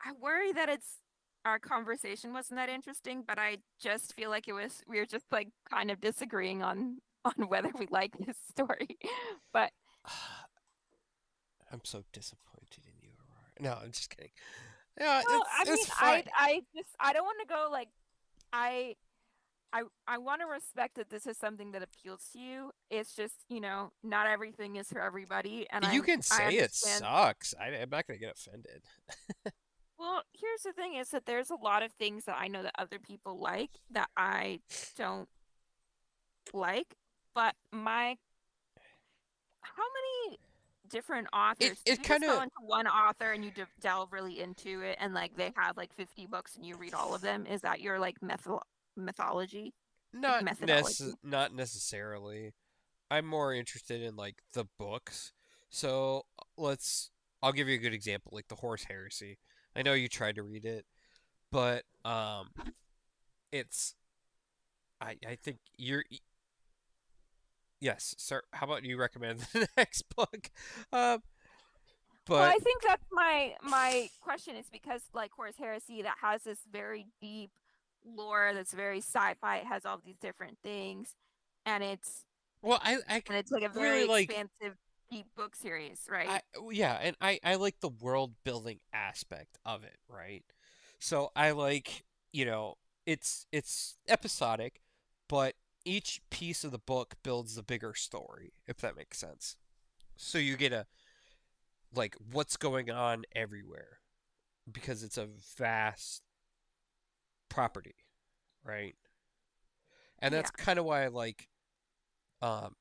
I worry that our conversation wasn't that interesting, but I just feel like we were just like kind of disagreeing on whether we like this story. But I'm so disappointed in you, Aurora. No, I'm just kidding. Yeah, well, I it's mean, fine. I don't want to go like I I want to respect that this is something that appeals to you. It's just, not everything is for everybody, and You can I say it understand. sucks. I'm not gonna get offended. Well, here's the thing is that there's a lot of things that I know that other people like that I don't like, but how many different It authors? Do it you kind just go of into one author and you delve really into it and like they have like 50 books and you read all of them? Is that your like mythology? Like methodology? not necessarily. I'm more interested in like the books. So let's I'll give you a good example, like the Horse Heresy. I know you tried to read it, but it's I think you're yes, sir. How about you recommend the next book? Um, Well, but I think that's my question is because like Horus Heresy that has this very deep lore that's very sci-fi, it has all these different things, and well, I it's like a very really like expansive deep book series, right? yeah, and I like the world building aspect of it, right? So I like, you know, it's episodic, but each piece of the book builds the bigger story, if that makes sense. So you get a like what's going on everywhere because it's a vast property, right? And that's Yeah. kind of why I like um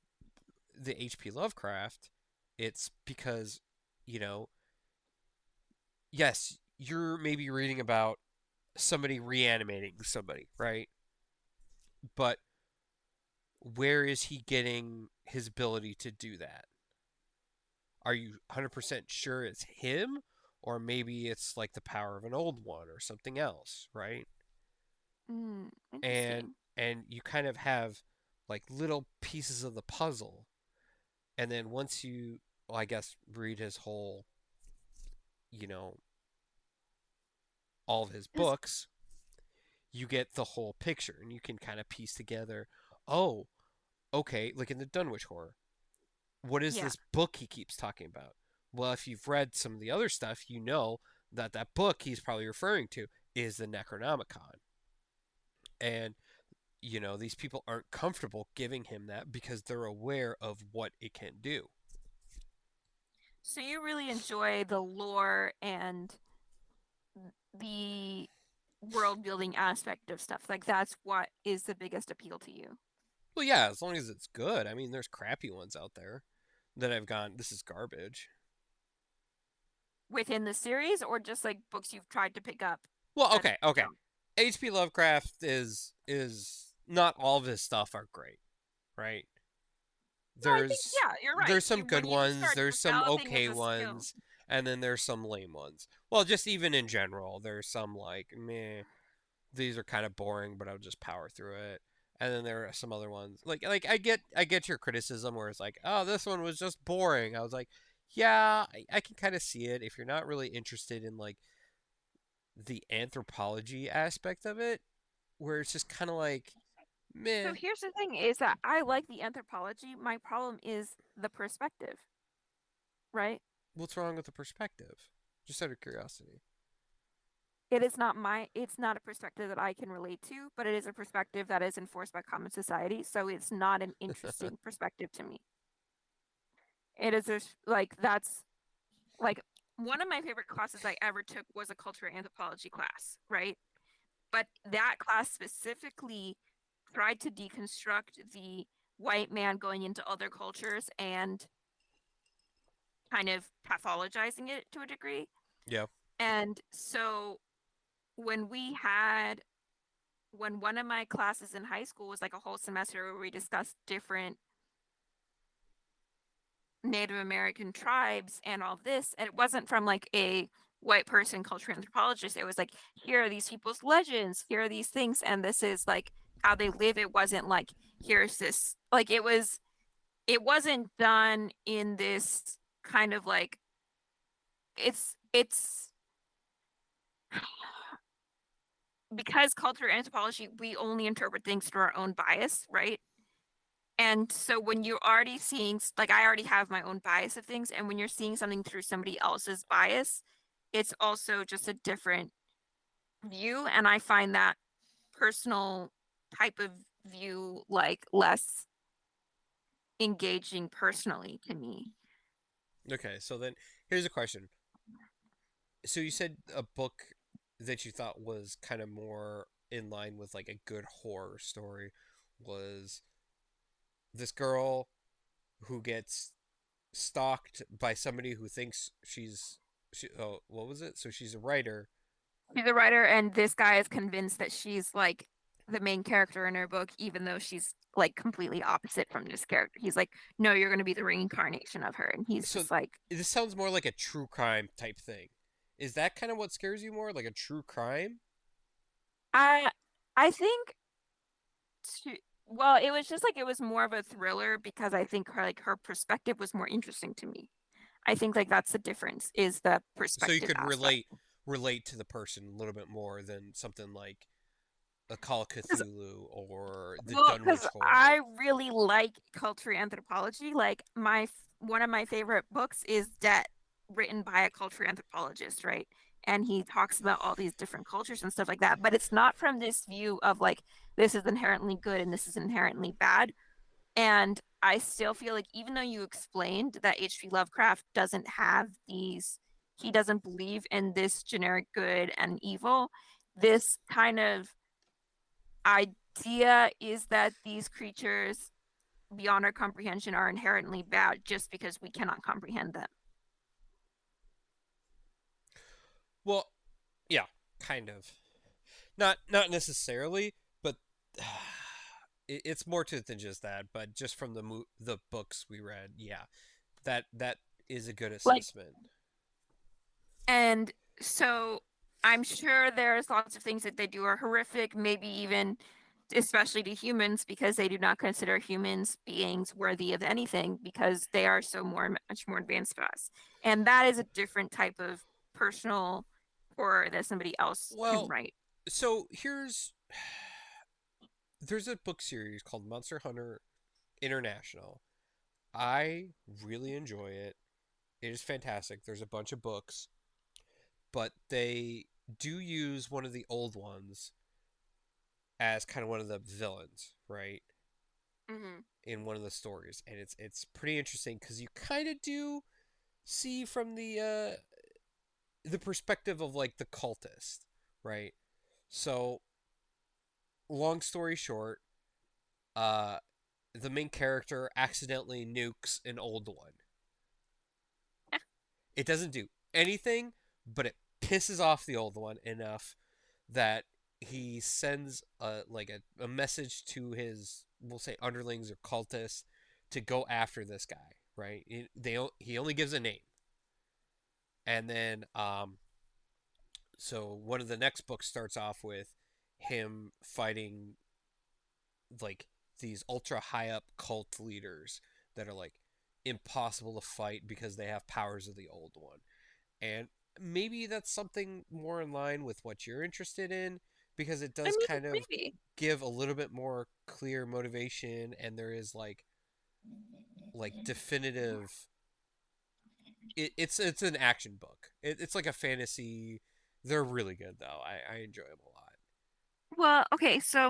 the H.P. Lovecraft. It's because, you know, yes, you're maybe reading about somebody reanimating somebody, right? But where is he getting his ability to do that? Are you 100% sure it's him? Or maybe it's like the power of an old one or something else, right? And Interesting. and you kind of have like little pieces of the puzzle. And then once you, well, I guess, read his whole, you know, all of his 'Cause books, you get the whole picture and you can kind of piece together, oh, okay, like in the Dunwich Horror, what is yeah. this book he keeps talking about? Well, if you've read some of the other stuff, you know that that book he's probably referring to is the Necronomicon. And, you know, these people aren't comfortable giving him that because they're aware of what it can do. So you really enjoy the lore and the world building aspect of stuff. Like that's what is the biggest appeal to you Well, yeah, as long as it's good. I mean, there's crappy ones out there that I've gone, this is garbage. within the series or just like books you've tried to pick up Well, that okay. don't. H.P. Lovecraft is not all of his stuff are great, right? No, I think there's yeah, you're right. there's some good When you ones, start there's some developing as okay a skill. ones, and then there's some lame ones. Well, just even in general, there's some like meh, these are kind of boring, but I'll just power through it. And then there are some other ones like I get your criticism where it's like, oh, this one was just boring. I was like, yeah, I can kind of see it if you're not really interested in like the anthropology aspect of it, where it's just kind of like So meh. here's the thing is that I like the anthropology. My problem is the perspective, right? What's wrong with the perspective? Just out of curiosity. It's not a perspective that I can relate to, but it is a perspective that is enforced by common society, so it's not an interesting perspective to me. It is just like that's like one of my favorite classes I ever took was a cultural anthropology class, right? But that class specifically tried to deconstruct the white man going into other cultures and kind of pathologizing it to a degree. Yeah. And so when we had when one of my classes in high school was like a whole semester where we discussed different Native American tribes and all this, and it wasn't from like a white person cultural anthropologist. It was like, here are these people's legends, here are these things, and this is like how they live. It wasn't like here's this like it wasn't done in this kind of like it's because culture anthropology, we only interpret things through our own bias, right? And so when you're already seeing, like, I already have my own bias of things, and when you're seeing something through somebody else's bias, it's also just a different view. And I find that personal type of view like less engaging personally to me. Okay, so then here's a question. So you said a book that you thought was kind of more in line with like a good horror story was this girl who gets stalked by somebody who thinks oh, what was it? So she's a writer. She's a writer, and this guy is convinced that she's like the main character in her book, even though she's like completely opposite from this character. He's like, no, you're going to be the reincarnation of her. And he's So just like, this sounds more like a true crime type thing. Is that kind of what scares you more, like a true crime? I, I think to, well, it was just like it was more of a thriller because I think her perspective was more interesting to me. I think like that's the difference is the So you perspective could aspect. relate to the person a little bit more than something like a Call of Cthulhu or the Well, because Dunwich Horror. I really like culture anthropology. Like one of my favorite books is Debt, written by a culture anthropologist, right? And he talks about all these different cultures and stuff like that. But it's not from this view of like this is inherently good and this is inherently bad. And I still feel like even though you explained that H.P. Lovecraft doesn't have these, he doesn't believe in this generic good and evil, this kind of idea is that these creatures beyond our comprehension are inherently bad just because we cannot comprehend them. Well, yeah, kind of. Not necessarily, but it's more to it than just that. But just from the books we read, yeah, that is a good Like, assessment. and so I'm sure there's lots of things that they do are horrific, maybe even especially to humans because they do not consider humans beings worthy of anything because they are so much more advanced than us. And that is a different type of personal horror that somebody else can Well, write. so there's a book series called Monster Hunter International. I really enjoy it. It is fantastic. There's a bunch of books, but they do use one of the old ones as kind of one of the villains, right? Hmm. In one of the stories, and it's pretty interesting because you kind of do see from the perspective of like the cultist, right? So, long story short, uh, the main character accidentally nukes an old one. It doesn't do anything, but it pisses off the old one enough that he sends a message to his, we'll say, underlings or cultists to go after this guy. Right? He only gives a name, and then so one of the next books starts off with him fighting like these ultra high up cult leaders that are like impossible to fight because they have powers of the old one. And maybe that's something more in line with what you're interested in because it I does mean, kind of maybe. give a little bit more clear motivation and there is like definitive it's an action book. It's like a fantasy. They're really good though. I enjoy them a lot. Well, okay, so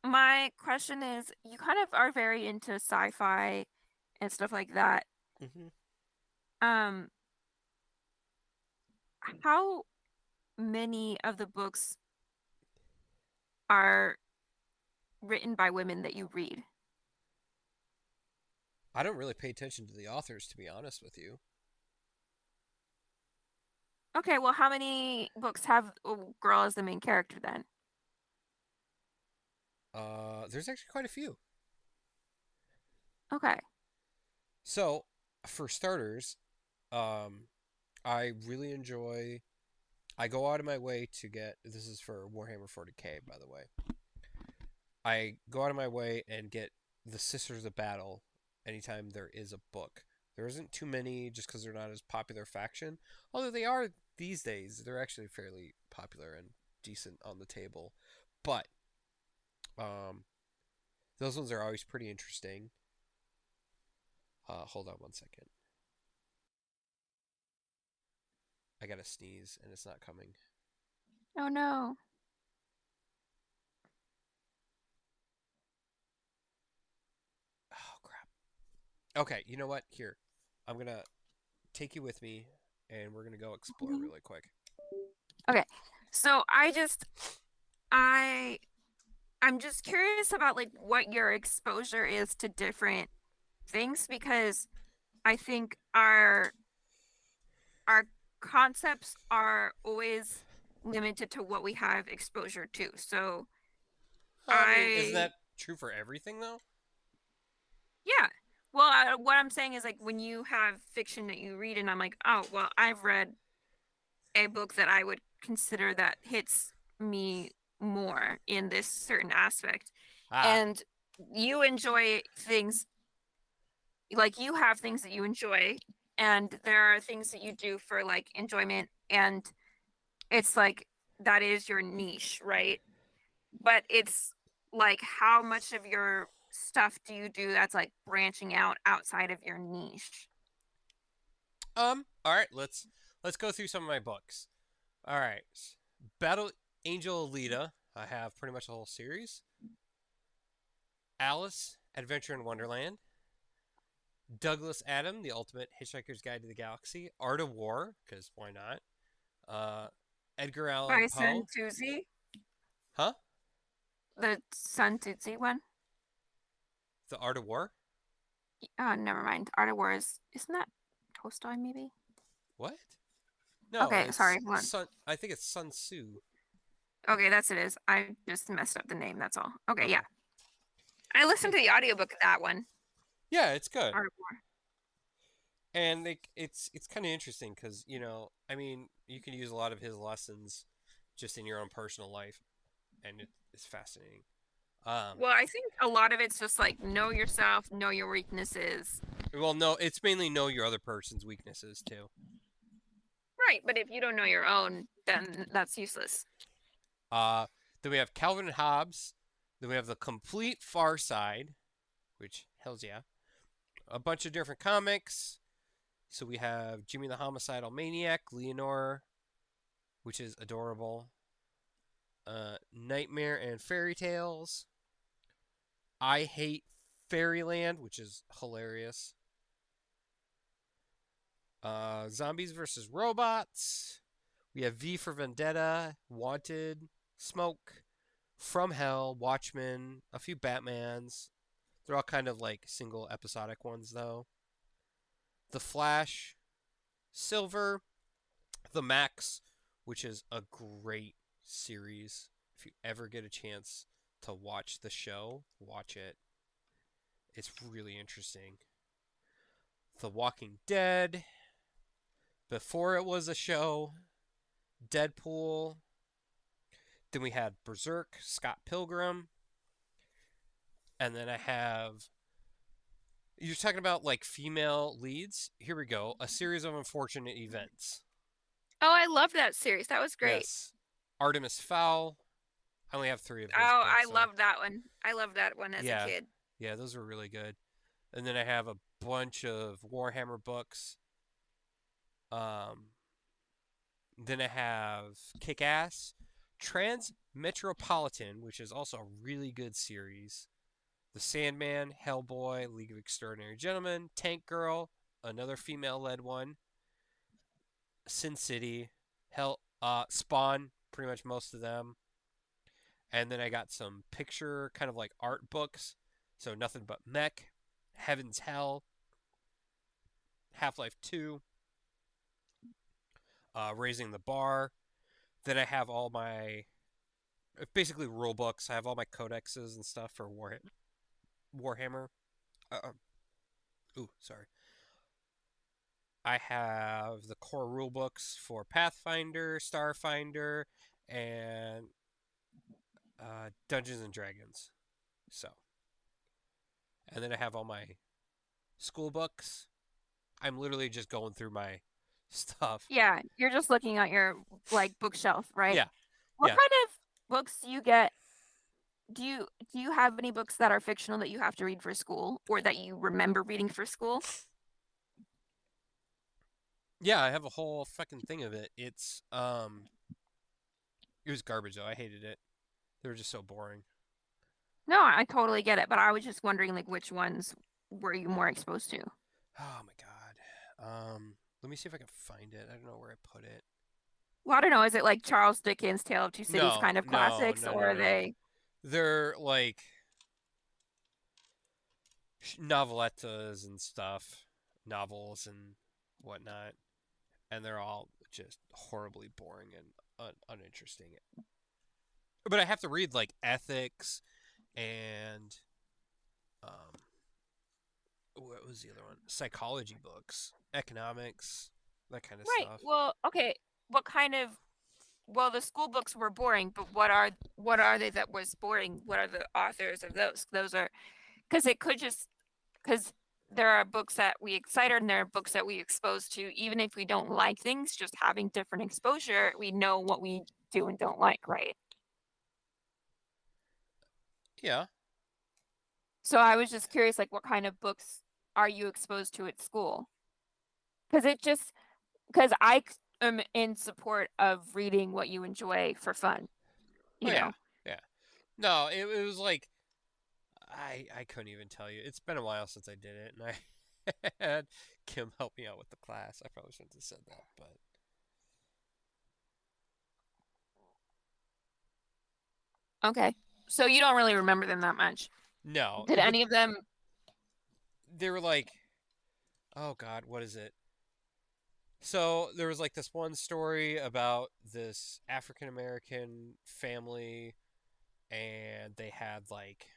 my question is, you kind of are very into sci-fi and stuff like that. Hmm. Um, how many of the books are written by women that you read? I don't really pay attention to the authors to be honest with you. Okay, well, how many books have a girl as the main character then? There's actually quite a few. Okay. So for starters, um, I really enjoy. I go out of my way to get. This is for Warhammer 40K, by the way. I go out of my way and get the Sisters of Battle anytime there is a book There isn't too many just because they're not as popular faction. Although they are these days, they're actually fairly popular and decent on the table. But um, those ones are always pretty interesting. Hold on one second. I gotta sneeze and it's not coming. Oh no. Oh crap. Okay, you know what? Here, I'm gonna take you with me, and we're gonna go explore Mhm. really quick. Okay. So I I'm just curious about like what your exposure is to different things because I think our concepts are always limited to what we have exposure to. So I mean, isn't I that true for everything though? yeah. Well, what I'm saying is like when you have fiction that you read and I'm like, "Oh, well, I've read a book that I would consider that hits me more in this certain aspect." Ah, And you enjoy things like you have things that you enjoy and there are things that you do for like enjoyment and it's like that is your niche, right? But it's like how much of your stuff do you do that's like branching out outside of your niche? all right. Let's go through some of my books. All right, Battle Angel Alita. I have pretty much the whole series. Alice Adventure in Wonderland. Douglas Adam, The Ultimate Hitchhiker's Guide to the Galaxy. Art of War, because why not? Uh, Edgar Allan By Sun Poe. Tzu, Huh? the Sun Tzu one. The Art of War? Never mind. Art of War is isn't that Tolstoy maybe? What? No, Okay, sorry, it's hold on. Sun. I think it's Sun Tzu. Okay, that's it is. I just messed up the name, that's all. Okay, yeah. Okay. I listened Hey, to the audiobook of that one. yeah, it's good. Art of War. And it's kind of interesting because I mean, you can use a lot of his lessons just in your own personal life, and it's fascinating. Um, Well, I think a lot of it's just like know yourself, know your weaknesses. well, no, it's mainly know your other person's weaknesses too. Right, but if you don't know your own, then that's useless. Uh, then we have Calvin and Hobbes. Then we have the Complete Far Side, which hells yeah, a bunch of different comics. So we have Jimmy the Homicidal Maniac, Leonore, which is adorable. Nightmare and Fairy Tales. I Hate Fairyland, which is hilarious. Zombies versus Robots. We have V for Vendetta, Wanted, Smoke, From Hell, Watchmen, a few Batmans. They're all kind of like single episodic ones, though. The Flash, Silver, The Max, which is a great series. If you ever get a chance to watch the show, watch it. It's really interesting. The Walking Dead, before it was a show, Deadpool. Then we had Berserk, Scott Pilgrim. And then I have. You're talking about like female leads? Here we go. A series of unfortunate events. Oh, I love that series. That was great. Yes. Artemis Fowl. I only have three of his Oh, I books, though. love that one. I loved that one as a Yeah. kid. Yeah, those were really good. And then I have a bunch of Warhammer books. Um, then I have Kick Ass, Trans Metropolitan, which is also a really good series. The Sandman, Hellboy, League of Extraordinary Gentlemen, Tank Girl, another female led one, Sin City, Spawn, pretty much most of them. And then I got some picture kind of like art books. So Nothing But Mech, Heaven's Hell, Half Life 2, Raising the Bar. Then I have all my basically rule books. I have all my codexes and stuff for Warhammer. Uh, ooh, sorry. I have the core rule books for Pathfinder, Starfinder, and Dungeons and Dragons. So, and then I have all my school books. I'm literally just going through my stuff. Yeah, you're just looking at your like bookshelf, right? Yeah, What yeah. kind of books do you get? Do you have any books that are fictional that you have to read for school or that you remember reading for school? Yeah, I have a whole fucking thing of it. It was garbage though. I hated it. They were just so boring. No, I totally get it, but I was just wondering like which ones were you more exposed to? Oh my god. Let me see if I can find it. I don't know where I put it. Well, I don't know. Is it like Charles Dickens' Tale of Two Cities No, kind of no, classics, no, or no, are no. they They're like novelettas and stuff, novels and whatnot, and they're all just horribly boring and uninteresting. But I have to read like ethics and um, what was the other one? Psychology books, economics, that kind of right? stuff. Well, okay. What kind of well, the school books were boring, but what are they that was boring? What are the authors of those? Those are because it could just because there are books that we excite and there are books that we expose to. Even if we don't like things, just having different exposure, we know what we do and don't like, right? Yeah. So I was just curious, like, what kind of books are you exposed to at school? Because it just because am in support of reading what you enjoy for fun, Oh you yeah. know. Yeah. No, it was like I couldn't even tell you. It's been a while since I did it, and I had Kim help me out with the class. I probably shouldn't have said that, but Okay. So you don't really remember them that much. no. Did But any of them they were like, oh god, what is it? So there was like this one story about this African American family, and they had like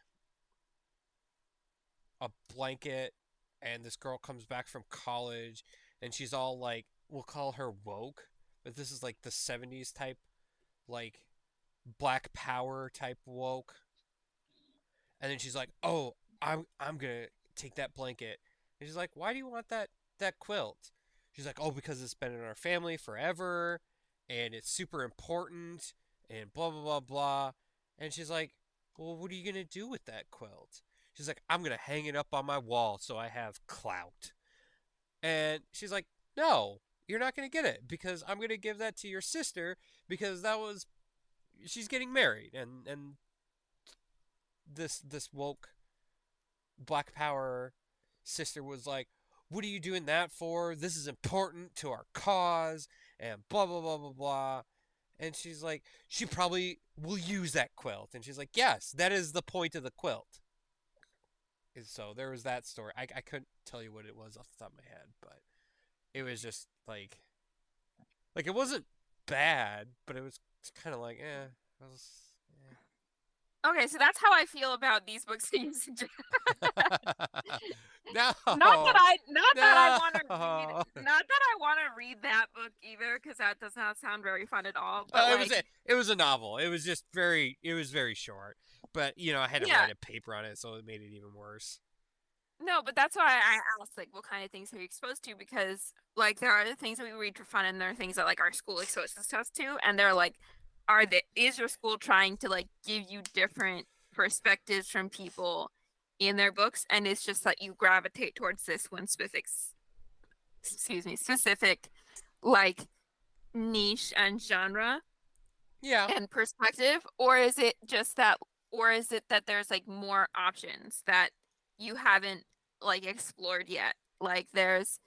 a blanket, and this girl comes back from college, and she's all like, we'll call her woke, but this is like the '70s type, like Black Power type woke. And then she's like, "Oh, I'm gonna take that blanket." And she's like, "Why do you want that quilt?" She's like, "Oh, because it's been in our family forever, and it's super important, and blah blah blah blah." And she's like, "Well, what are you gonna do with that quilt?" She's like, "I'm gonna hang it up on my wall so I have clout." And she's like, "No, you're not gonna get it because I'm gonna give that to your sister because that was she's getting married and this woke Black Power sister was like, "What are you doing that for? This is important to our cause," and blah blah blah blah blah. And she's like, "She probably will use that quilt," and she's like, "Yes, that is the point of the quilt." And so there was that story. I couldn't tell you what it was off the top of my head, but it was just like it wasn't bad, but it was kind of like It was, Okay, so that's how I feel about these books that you suggest. no, Not that I want to read no. not that I want to read that book either because that does not sound very fun at all, but It was like a novel. It was very short, but I had to yeah, write a paper on it, so it made it even worse. no, but that's why I asked like what kind of things are you exposed to because like there are the things that we read for fun and there are things that like our school exposes us to and they're like is your school trying to like give you different perspectives from people in their books and it's just that you gravitate towards this one specific like niche and genre Yeah. and perspective or is it just that or is it that there's like more options that you haven't like explored yet like there's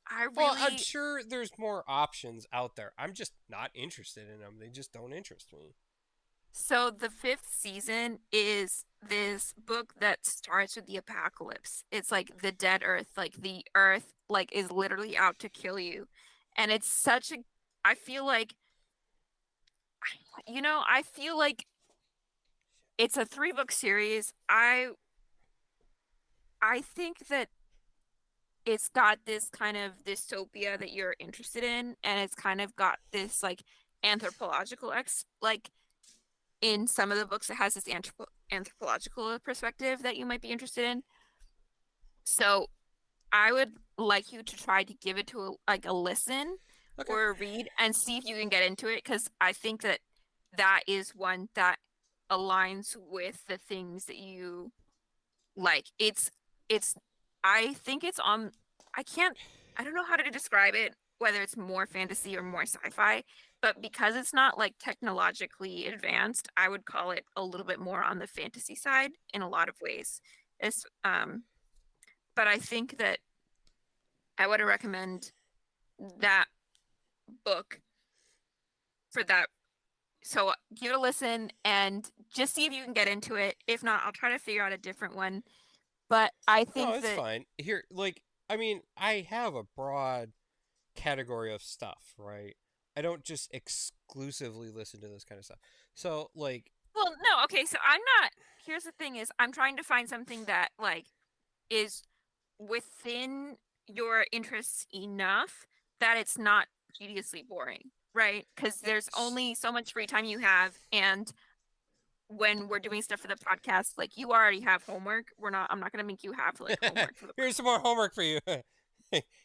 I Well, I'm really sure there's more options out there. I'm just not interested in them. They just don't interest me. so the fifth season is this book that starts with the apocalypse. It's like the dead earth, like the earth like is literally out to kill you. And it's such a I feel like I feel like it's a three-book series. I think that it's got this kind of dystopia that you're interested in, and it's kind of got this like anthropological like in some of the books it has this anthropological perspective that you might be interested in. So I would like you to try to give it to like a listen Okay. or a read and see if you can get into it because I think that that is one that aligns with the things that you like. It's I think it's on I can't I don't know how to describe it, whether it's more fantasy or more sci-fi, but because it's not like technologically advanced, I would call it a little bit more on the fantasy side in a lot of ways. It's but I think that I would recommend that book for that. So give it a listen and just see if you can get into it. If not, I'll try to figure out a different one. But I No, think it's that fine. Here, like, I mean, I have a broad category of stuff, right? I don't just exclusively listen to this kind of stuff. So, like, well, no, okay, so I'm not here's the thing is I'm trying to find something that like is within your interests enough that it's not tediously boring, right? Because there's only so much free time you have, and when we're doing stuff for the podcast, like you already have homework. I'm not gonna make you have like homework for the here's some more homework for you.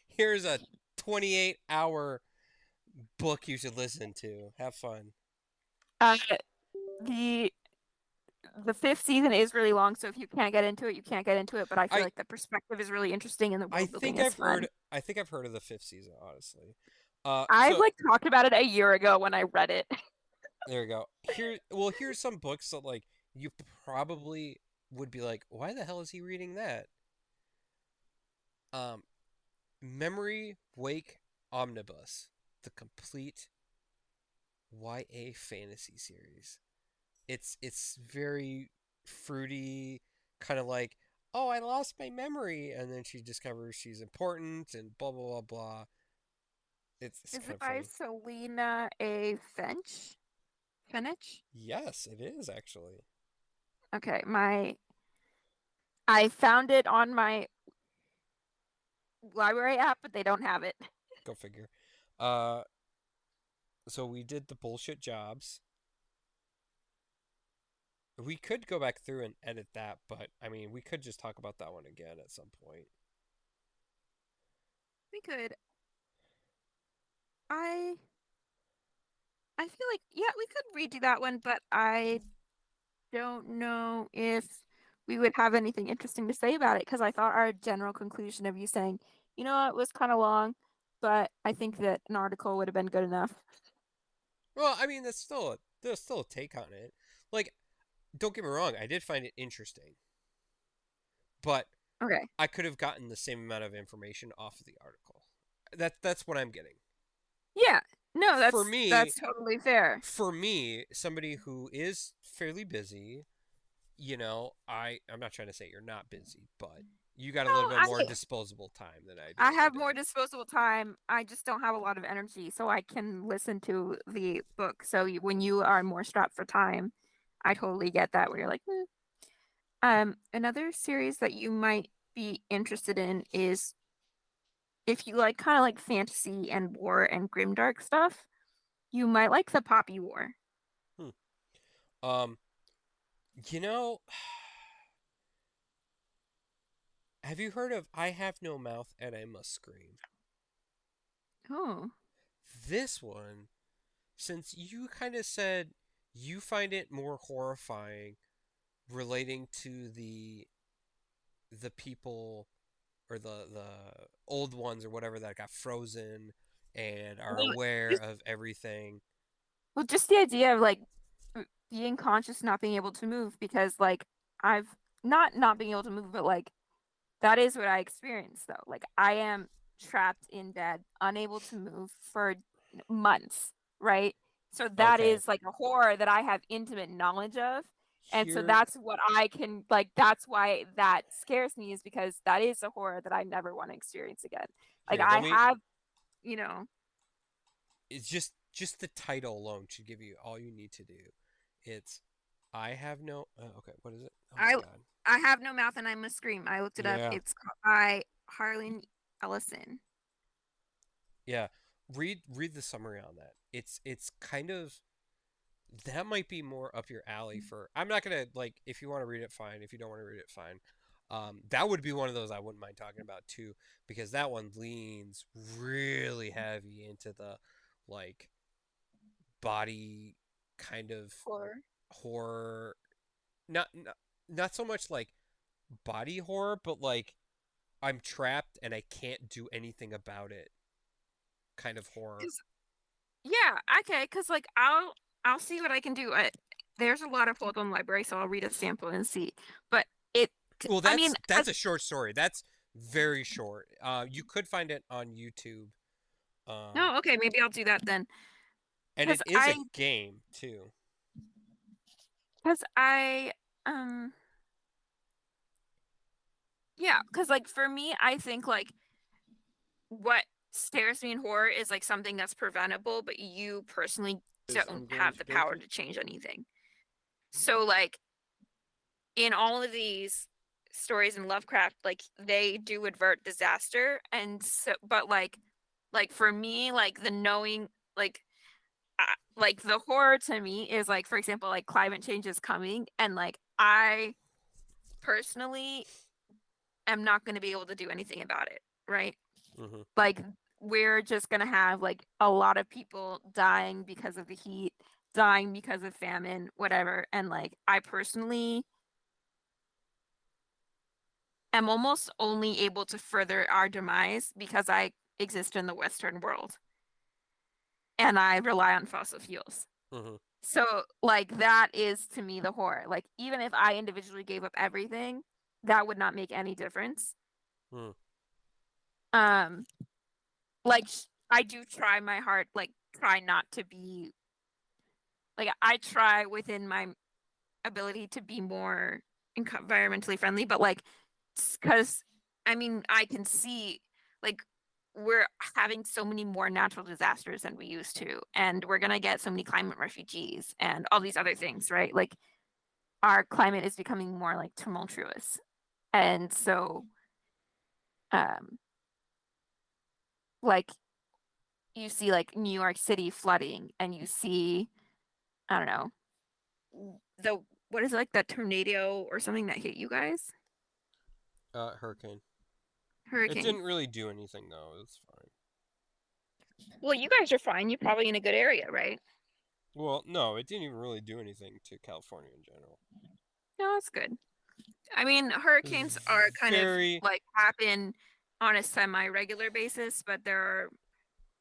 Here's a 28-hour book you should listen to. Have fun. uh the the fifth season is really long, so if you can't get into it, you can't get into it. But I feel I like the perspective is really interesting and the I world building think is I've fun. heard I think I've heard of the fifth season, honestly. I've So like talked about it a year ago when I read it. there you go. Here's some books that like you probably would be like, why the hell is he reading that? Um, Memory Wake Omnibus, the complete YA fantasy series. It's very fruity, kind of like, oh, I lost my memory, and then she discovers she's important, and blah blah blah blah. It's Is kind it of by funny. Selena A. Finch? Finich? Yes, it is actually. Okay, my I found it on my library app, but they don't have it. Go figure. Uh, so we did the bullshit jobs. We could go back through and edit that, but I mean, we could just talk about that one again at some point. We could. I I feel like yeah, we could redo that one, but I don't know if we would have anything interesting to say about it because I thought our general conclusion of you saying, you know what, was kind of long, but I think that an article would have been good enough. Well, I mean, there's still a take on it. Like, don't get me wrong, I did find it interesting, but Okay. I could have gotten the same amount of information off of the article. That's what I'm getting. Yeah. No, For that's me, totally fair. somebody who is fairly busy, I'm not trying to say you're not busy, but you got a No, little bit more disposable time than I do I every have more day. disposable time. I just don't have a lot of energy, so I can listen to the book. So when you are more strapped for time, I totally get that where you're like, "Hmm." Another series that you might be interested in is if you like kind of like fantasy and war and grimdark stuff, you might like the Poppy War. Hmm. Um, you know, have you heard of I Have No Mouth and I Must Scream? Oh, This one, since you kind of said you find it more horrifying relating to the people or the old ones or whatever that got frozen and are well, aware just of everything. just the idea of like being conscious, not being able to move because like I've not being able to move, but like that is what I experienced though. Like I am trapped in bed, unable to move for months, right? So that Okay, is like a horror that I have intimate knowledge of. And so here that's what I can like that's why that scares me is because that is a horror that I never want to experience again. Like here I let me have, you know, it's just the title alone should give you all you need to do. It's I have no okay, what is it? Oh my I god. I have no mouth and I must scream. I looked it up. Yeah. It's by Harlan Ellison. Yeah. Read the summary on that. It's kind of that might be more up your alley for I'm not gonna like if you want to read it fine. If you don't want to read it fine. That would be one of those I wouldn't mind talking about too, because that one leans really heavy into the like body kind of Or horror. Not so much like body horror, but like I'm trapped and I can't do anything about it kind of horror. yeah, okay, because like I'll see what I can do. There's a lot of hold on library, so I'll read a sample and see. But it, Well, I mean, that's a short story. That's very short. You could find it on YouTube. Um, no, okay, maybe I'll do that then. and Because it is a game too. because I, um, yeah, because like for me, I think like what scares me in horror is like something that's preventable, but you personally Is don't I'm going have to the go power to. to change anything. So like in all of these stories in Lovecraft, like they do avert disaster, and so but like for me, like the knowing like like the horror to me is like for example like climate change is coming and like I personally am not going to be able to do anything about it, right? Hmm. Like we're just going to have like a lot of people dying because of the heat, dying because of famine, whatever, and like I personally am almost only able to further our demise because I exist in the Western world and I rely on fossil fuels. Hmm. So, like, that is to me the horror. Like, even if I individually gave up everything, that would not make any difference. Hmm. Um, like, I do try my heart, like, try not to be, like, I try within my ability to be more environmentally friendly, but like, because I mean, I can see like we're having so many more natural disasters than we used to, and we're gonna get so many climate refugees and all these other things, right? Like our climate is becoming more like tumultuous, and so um, like you see like New York City flooding, and you see I don't know the what is it like that tornado or something that hit you guys? Hurricane. It Hurricane. didn't really do anything though. It's fine. Well, you guys are fine. You're probably in a good area, right? Well, no, it didn't even really do anything to California in general. No, that's good. I mean, It was hurricanes are kind of very. like happen on a semi-regular basis, but there are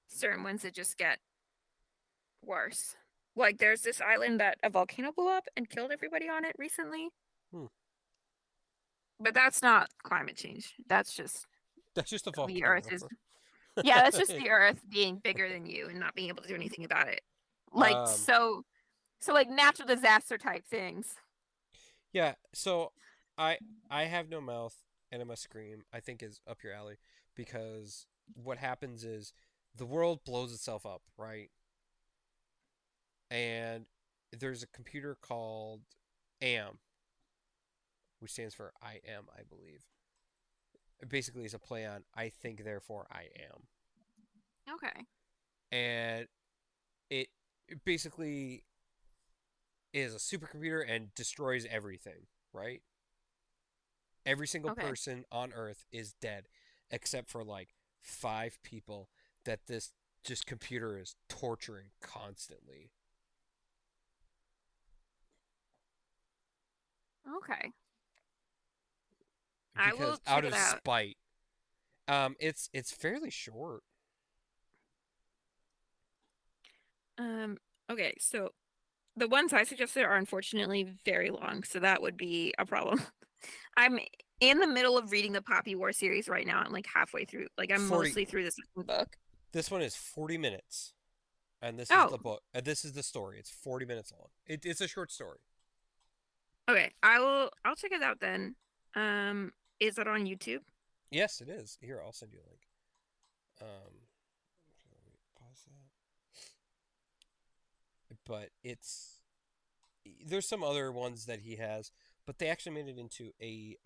certain ones that just get worse. Like there's this island that a volcano blew up and killed everybody on it recently, Hmm, but that's not climate change. That's just that's just a the earth volcano. is yeah, that's just the earth being bigger than you and not being able to do anything about it. Like um, so like natural disaster type things. yeah. So, I I have no mouth and I must scream. I think is up your alley because what happens is the world blows itself up, right? And there's a computer called AM, which stands for I am, I believe. It basically, is a play on I think, therefore I am, Okay. and it basically is a supercomputer and destroys everything, right? Every single Okay. person on Earth is dead, except for like 5 people that this just computer is torturing constantly Okay. I will because out check it of out. spite. It's fairly short. Um okay, so the ones I suggested are unfortunately very long, so that would be a problem. I'm in the middle of reading the Poppy War series right now. I'm like halfway through. Like I'm 40. mostly through the second book. This one is 40 minutes, and this is Oh, the book. This is the story. It's 40 minutes long. It's a short story. okay. I'll check it out then. Is it on YouTube? Yes, it is. Here, I'll send you a link. Let me pause that. But there's some other ones that he has, but they actually made it into a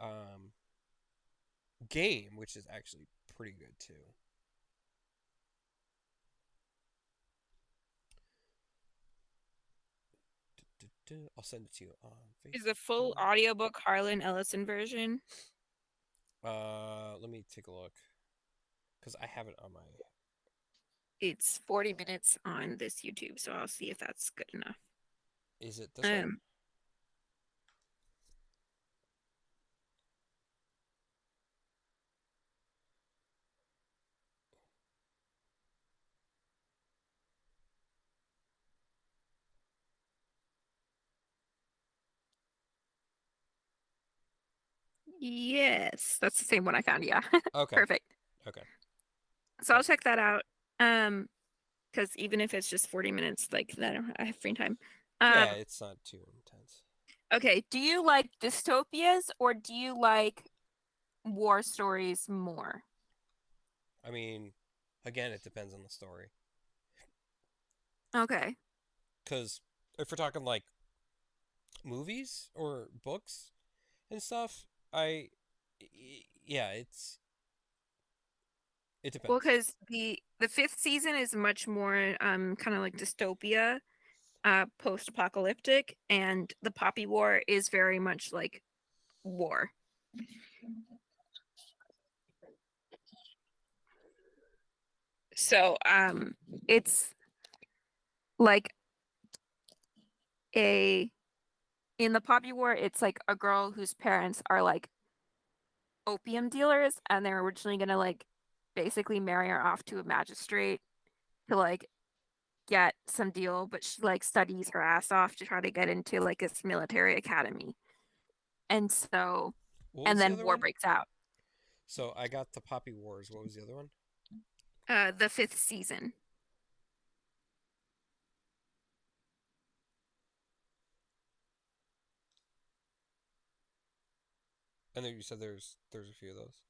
game, which is actually pretty good too. I'll send it to you on Is the Facebook. full audiobook Harlan Ellison version? Let me take a look because I have it on my. It's 40 minutes on this YouTube, so I'll see if that's good enough. Is it this one? Um, yes, that's the same one I found. Yeah, Okay. perfect. Okay. So Uh, I'll check that out. Because even if it's just 40 minutes, like that, I have free time. yeah, Um, it's not too intense. okay. Do you like dystopias or do you like war stories more? I mean, again, it depends on the story. Okay. Because if we're talking like movies or books and stuff, yeah, it Well, depends. because the fifth season is much more kind of like dystopia, post-apocalyptic, and the Poppy War is very much like war. So it's like a in the Poppy War, it's like a girl whose parents are like opium dealers, and they're originally gonna like basically marry her off to a magistrate to like get some deal, but she like studies her ass off to try to get into like this military academy. And so, What and was the then other war one? breaks out. So I got the Poppy Wars. What was the other one? The fifth season. And then you said there's a few of those.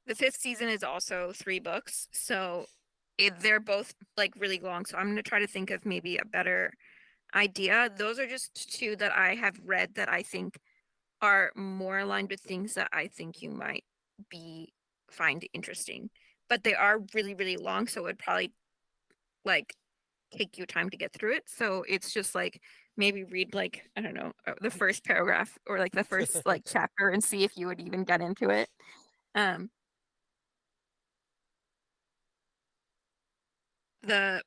The fifth season is also 3 books, so they're both like really long. So I'm gonna try to think of maybe a better idea. Those are just two that I have read that I think are more aligned with things that I think you might be find interesting. But they are really, really long, so it would probably like take you time to get through it. So it's just like maybe read like, I don't know, the first paragraph or like the first like chapter and see if you would even get into it. Um the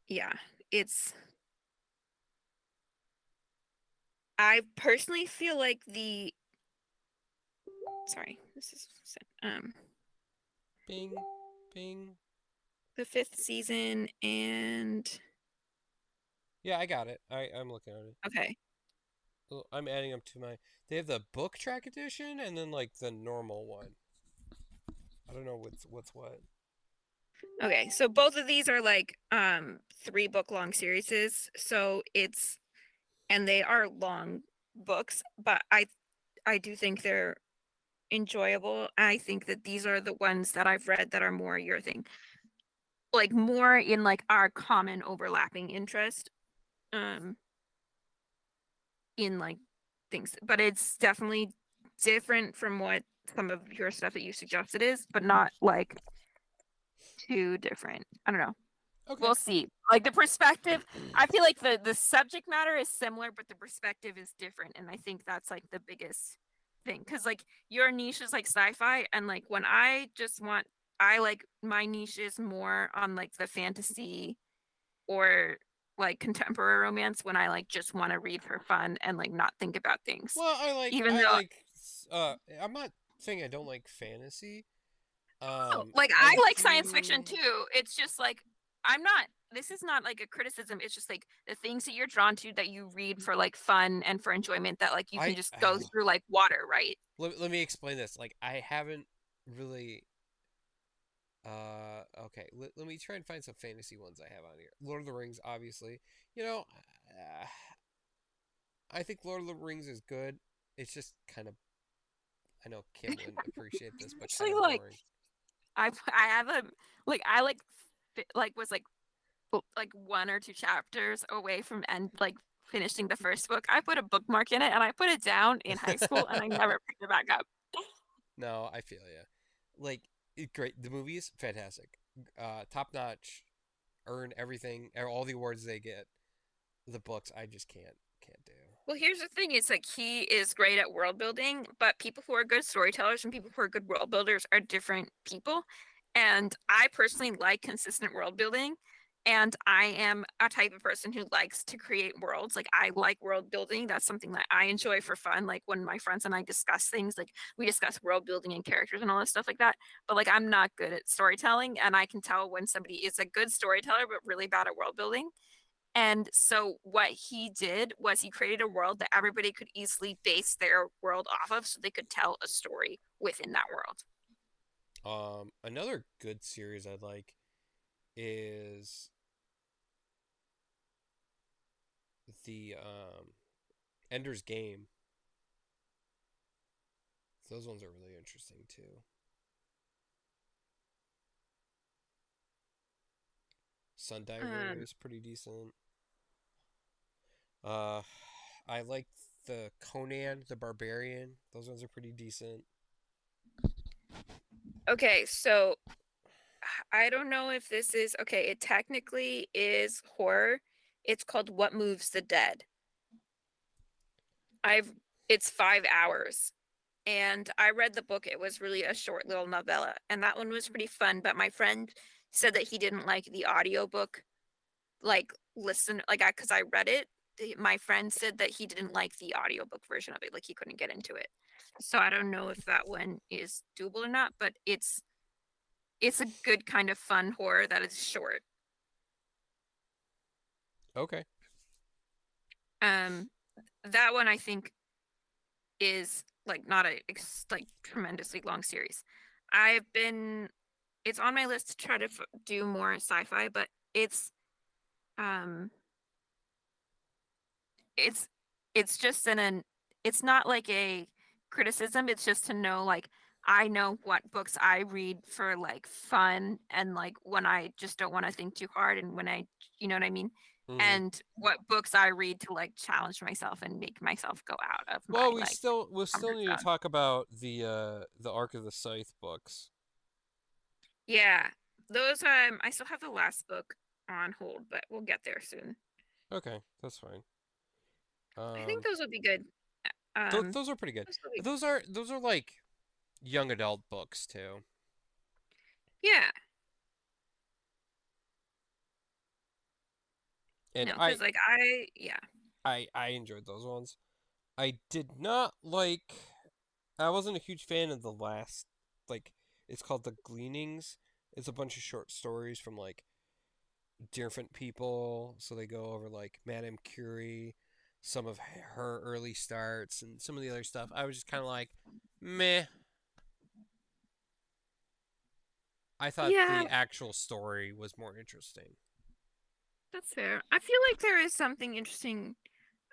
yeah, it's I personally feel like the sorry, this is Bing, bing. the fifth season and Yeah, I got it. I'm looking at it. okay. Well, I'm adding them to my. They have the book track edition and then like the normal one. I don't know what's what. Okay, so both of these are like 3 book long series. So it's and they are long books, but I do think they're enjoyable. I think that these are the ones that I've read that are more your thing. Like more in like our common overlapping interest um in like things. But it's definitely different from what some of your stuff that you suggested is, but not like too different. I don't know. Okay. We'll see. Like the perspective, I feel like the subject matter is similar, but the perspective is different, and I think that's like the biggest thing. Because like your niche is like sci-fi, and like when I just want, I like my niche is more on like the fantasy or like contemporary romance when I like just want to read for fun and like not think about things. Well, Even I though like I'm not saying I don't like fantasy. like I I like science fiction do. too. It's just like I'm not this is not like a criticism. It's just like the things that you're drawn to that you read for like fun and for enjoyment that like you can I just go through like water, right? let me explain this. Like I haven't really okay, let me try and find some fantasy ones I have on here. Lord of the Rings, obviously. You know, uh, I think Lord of the Rings is good. It's just kind of I know Kim wouldn't appreciate this, but kind Actually of like boring. I have a like I like like was like like 1 or 2 chapters away from end like finishing the first book. I put a bookmark in it and I put it down in high school and I never picked it back up. No, I feel ya. Like great. The movie's fantastic. Top notch. Earn everything, all the awards they get. The books, I just can't. Can't do. Well, here's the thing, it's like he is great at world building, but people who are good storytellers and people who are good world builders are different people. And I personally like consistent world building. And I am a type of person who likes to create worlds. Like I like world building. That's something that I enjoy for fun. Like when my friends and I discuss things, like we discuss world building and characters and all this stuff like that. But like I'm not good at storytelling, and I can tell when somebody is a good storyteller but really bad at world building. And so what he did was he created a world that everybody could easily base their world off of so they could tell a story within that world. Another good series I like is the Ender's Game. Those ones are really interesting too. Sundiver Um, is pretty decent. Uh, I like the Conan the Barbarian. Those ones are pretty decent. okay, so I don't know if this is okay, it technically is horror. It's called What Moves the Dead. I've it's 5 hours. And I read the book. It was really a short little novella, and that one was pretty fun. But my friend said that he didn't like the audiobook, like listen, like I because I read it. My friend said that he didn't like the audiobook version of it, like he couldn't get into it. So I don't know if that one is doable or not, but it's a good kind of fun horror that is short. Okay. Um, that one I think is like not a like tremendously long series. I've been it's on my list to try to do more sci-fi, but um it's it's just an it's not like a criticism, it's just to know like I know what books I read for like fun and like when I just don't want to think too hard and when I you know what I mean? Mm-hmm. And what books I read to like challenge myself and make myself go out of my Well, we like still comfort need to zone. talk about the Ark of the Scythe books. Yeah. Those I still have the last book on hold, but we'll get there soon. Okay, that's fine. I think Um, those would be good. Um those are pretty good. those would be Those are like young adult books too, yeah. and No, because like yeah. I enjoyed those ones. I did not like. I wasn't a huge fan of the last, like, it's called The Gleanings. It's a bunch of short stories from, like, different people. So they go over, like, Madame Curie, some of her early starts, and some of the other stuff. I was just kind of like, meh. I thought Yeah, the actual story was more interesting. that's fair. I feel like there is something interesting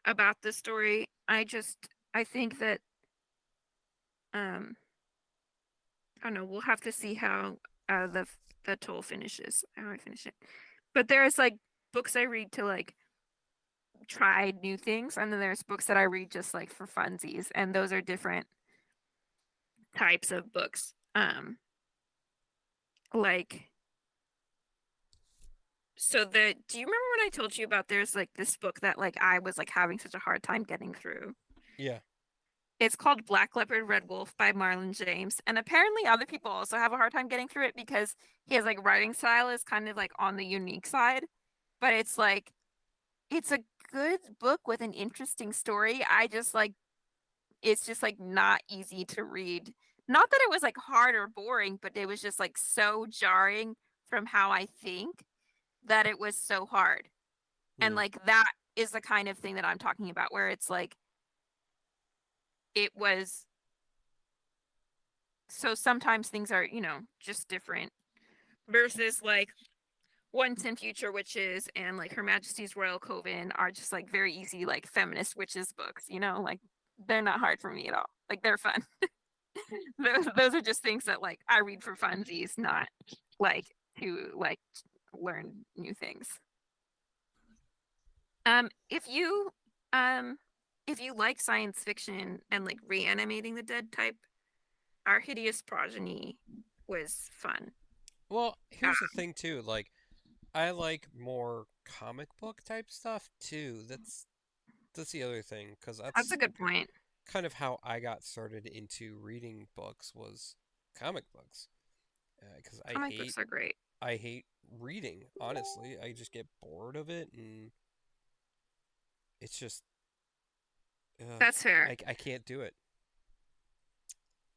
about the story. I think that um I don't know, we'll have to see how the toll finishes, how I finish it. But there's like books I read to like try new things, and then there's books that I read just like for funsies, and those are different types of books. Like so the do you remember when I told you about there's like this book that like I was like having such a hard time getting through? Yeah. It's called Black Leopard Red Wolf by Marlon James. And apparently other people also have a hard time getting through it because his like writing style is kind of like on the unique side. But it's like it's a good book with an interesting story. I just like it's just like not easy to read. Not that it was like hard or boring, but it was just like so jarring from how I think that it was so hard. And Hmm. like that is the kind of thing that I'm talking about where it's like it was so sometimes things are, just different versus like Once and Future Witches and like Her Majesty's Royal Coven are just like very easy, like feminist witches books, like they're not hard for me at all. Like they're fun. those are just things that like I read for funsies, not like to like learn new things. Um, if you um if you like science fiction and like reanimating the dead type, Our Hideous Progeny was fun. Well, Uh, here's the thing, too. Like, I like more comic book type stuff, too. that's the other thing, because That's a that's good point. kind of how I got started into reading books was comic books. Because Comic books are great. I hate reading. Honestly, I just get bored of it, and it's just That's fair. I can't do it.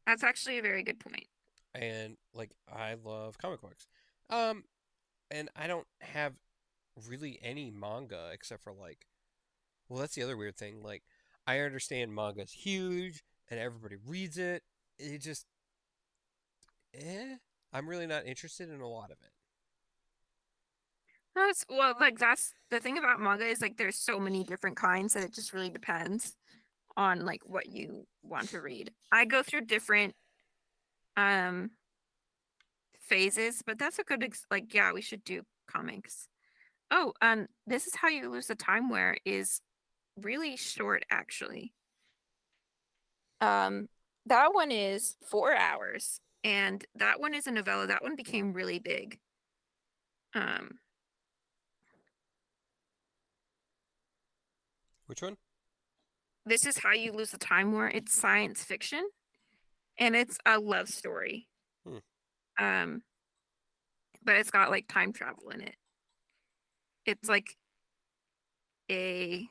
That's actually a very good point. And like I love comic books, um, and I don't have really any manga except for like, well, that's the other weird thing. Like, I understand manga's huge and everybody reads it. It just, eh, I'm really not interested in a lot of it. That's well, like that's the thing about manga is like there's so many different kinds that it just really depends on like what you want to read. I go through different um phases, but that's a good like yeah, we should do comics. Oh, this is how you lose the time where is really short actually. Um that one is 4 hours and that one is a novella. That one became really big. Um Which one? this is how you lose the time where it's science fiction and it's a love story. Hmm. Um but it's got like time travel in it. It's like a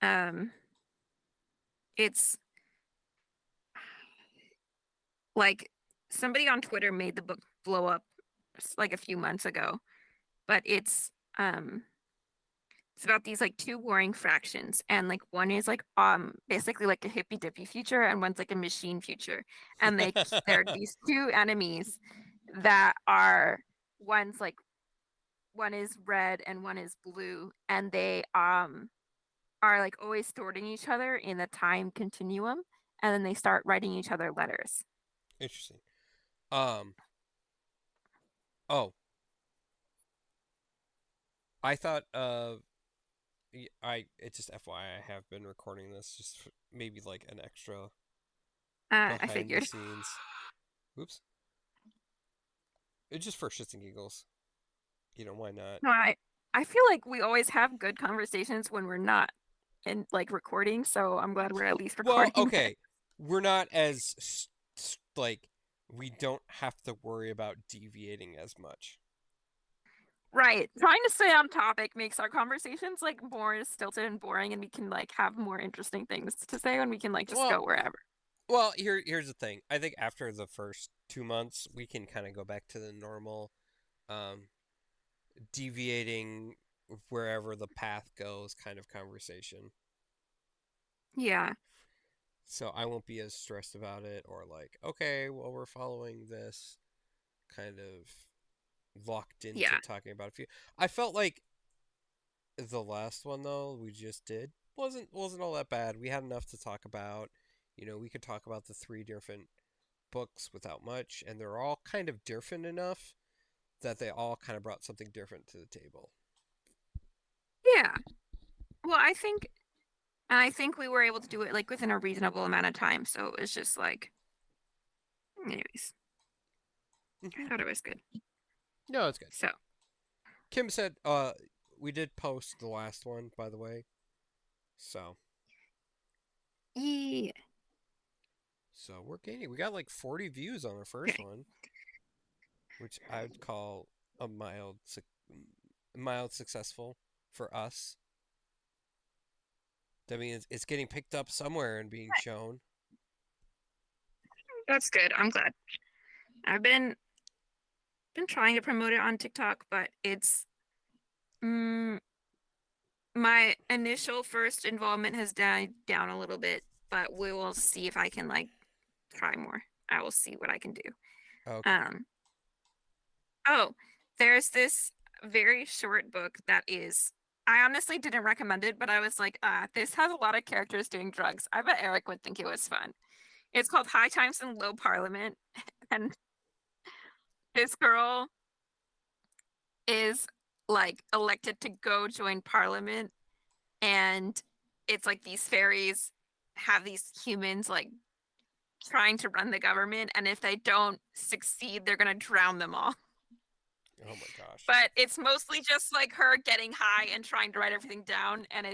um it's like somebody on Twitter made the book blow up like a few months ago, but it's about these like two warring fractions and like one is like basically like a hippy dippy future and one's like a machine future and they're these two enemies that are one's like one is red and one is blue and they are like always thwarting each other in the time continuum and then they start writing each other letters. Interesting. Um. Oh, I thought. I it's just FYI. I have been recording this just maybe like an extra I behind the figured. scenes. Oops. It's just for shits and giggles. Why not? No, I feel like we always have good conversations when we're not in like recording, so I'm glad we're at least Well, recording this. okay. We're not as like we don't have to worry about deviating as much. Right. Trying to stay on topic makes our conversations like more stilted and boring and we can like have more interesting things to say when we can like just Well, go wherever. here's the thing. I think after the first 2 months, we can kind of go back to the normal, um, deviating wherever the path goes kind of conversation. Yeah. So I won't be as stressed about it, or like, okay, well, we're following this kind of locked into Yeah. talking about a few. I felt like the last one though we just did wasn't all that bad. We had enough to talk about. We could talk about the three different books without much, and they're all kind of different enough that they all kind of brought something different to the table. Yeah. Well, I think we were able to do it like within a reasonable amount of time, so it was just like anyways, I Hmm. thought it was good. No, it's good. So, Kim said, we did post the last one, by the way. So, yeah. so we're gaining. We got like 40 views on our first Okay. one, which I would call a mild successful for us. That means it's getting picked up somewhere and being shown. That's good. I'm glad. I've been trying to promote it on TikTok, but it's mm, my initial first involvement has died down a little bit, but we will see if I can like try more. I will see what I can do. Okay. Um, oh, there's this very short book that is I honestly didn't recommend it, but I was like, this has a lot of characters doing drugs. I bet Eric would think it was fun. It's called High Times in Low Parliament, and this girl is like elected to go join parliament and it's like these fairies have these humans like trying to run the government and if they don't succeed they're going to drown them all. Oh my gosh. But it's mostly just like her getting high and trying to write everything down, and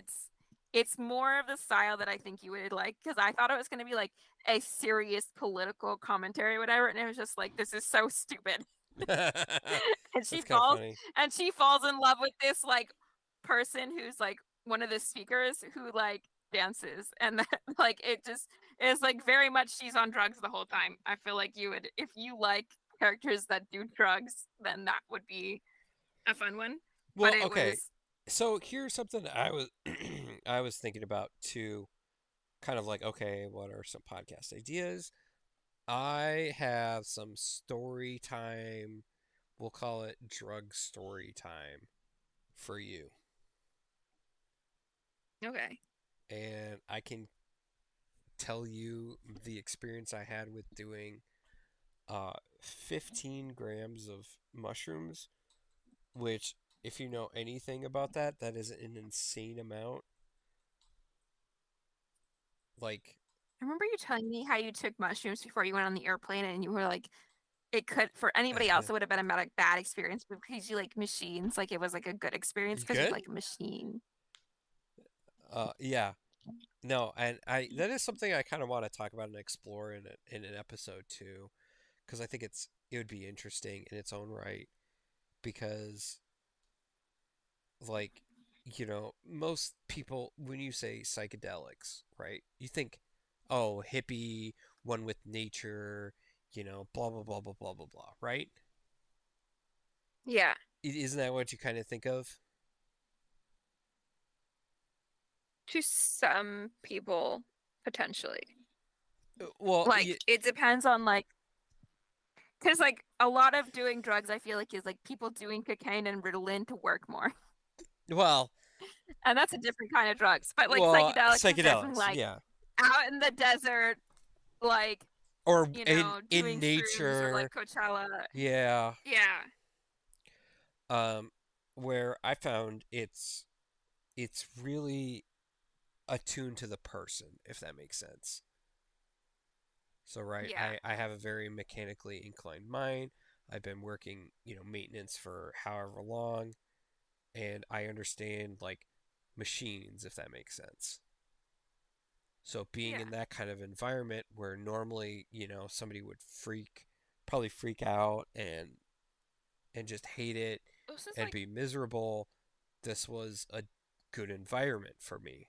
it's more of the style that I think you would like, because I thought it was going to be like a serious political commentary or whatever, and it was just like, this is so stupid. and she That's kind of falls funny. and she falls in love with this like person who's like one of the speakers who like dances, and that, like it just is like very much she's on drugs the whole time. I feel like you would, if you like characters that do drugs, then that would be a fun one. But Well, it okay. was So here's something I was I was thinking about too, kind of like, okay, what are some podcast ideas? I have some story time. We'll call it drug story time for you. okay. And I can tell you the experience I had with doing 15 grams of mushrooms, which, if you know anything about that, that is an insane amount. Like, I remember you telling me how you took mushrooms before you went on the airplane, and you were like, it could, for anybody else, it would have been a bad experience, but because you like machines, like it was like a good experience you because you good? like a machine. Yeah. No, and I that is something I kind of want to talk about and explore in an episode too, because I think it would be interesting in its own right. Because like, most people when you say psychedelics, right? You think, oh, hippie, one with nature, blah blah blah blah blah blah blah, right? Yeah. Isn't that what you kind of think of? To some people, potentially. Well, Like it depends on like, because like a lot of doing drugs, I feel like is like people doing cocaine and Ritalin to work more, well, and that's a different kind of drugs. But like well, psychedelics is definitely psychedelics, like yeah, out in the desert, like or in doing shrooms or like nature, Coachella. yeah. Yeah. Um, where I found it's really attuned to the person, if that makes sense. So right, Yeah. I have a very mechanically inclined mind. I've been working, maintenance for however long, and I understand like machines, if that makes sense. So being Yeah. in that kind of environment where normally, somebody would probably freak out and just hate it This is and like be miserable, this was a good environment for me.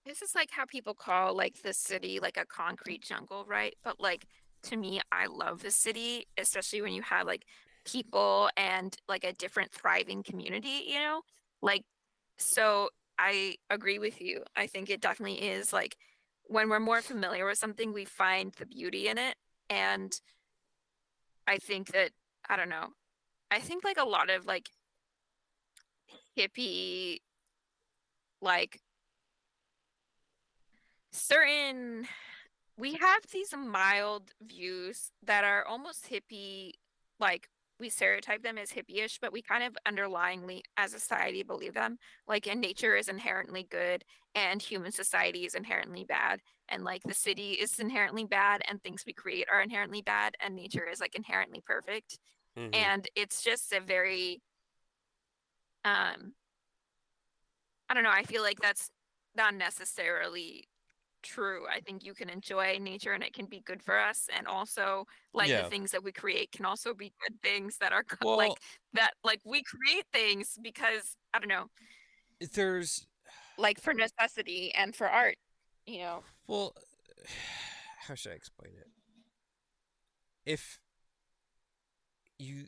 this is like how people call like the city like a concrete jungle, right? But like to me, I love the city, especially when you have like people and like a different thriving community, you know? Like, so I agree with you. I think it definitely is like when we're more familiar with something, we find the beauty in it. And I think that, I don't know, I think like a lot of like hippie, like certain we have these mild views that are almost hippie, like we stereotype them as hippie-ish, but we kind of underlyingly as a society believe them. Like, and nature is inherently good and human society is inherently bad. And like the city is inherently bad and things we create are inherently bad and nature is like inherently perfect. Mm-hmm. And it's just a very um I don't know, I feel like that's not necessarily true. I think you can enjoy nature and it can be good for us. And also, like the Yeah. things that we create can also be good things that are like Well, that, like we create things because, I don't know, there's like for necessity and for art, you know? well, how should I explain it? If you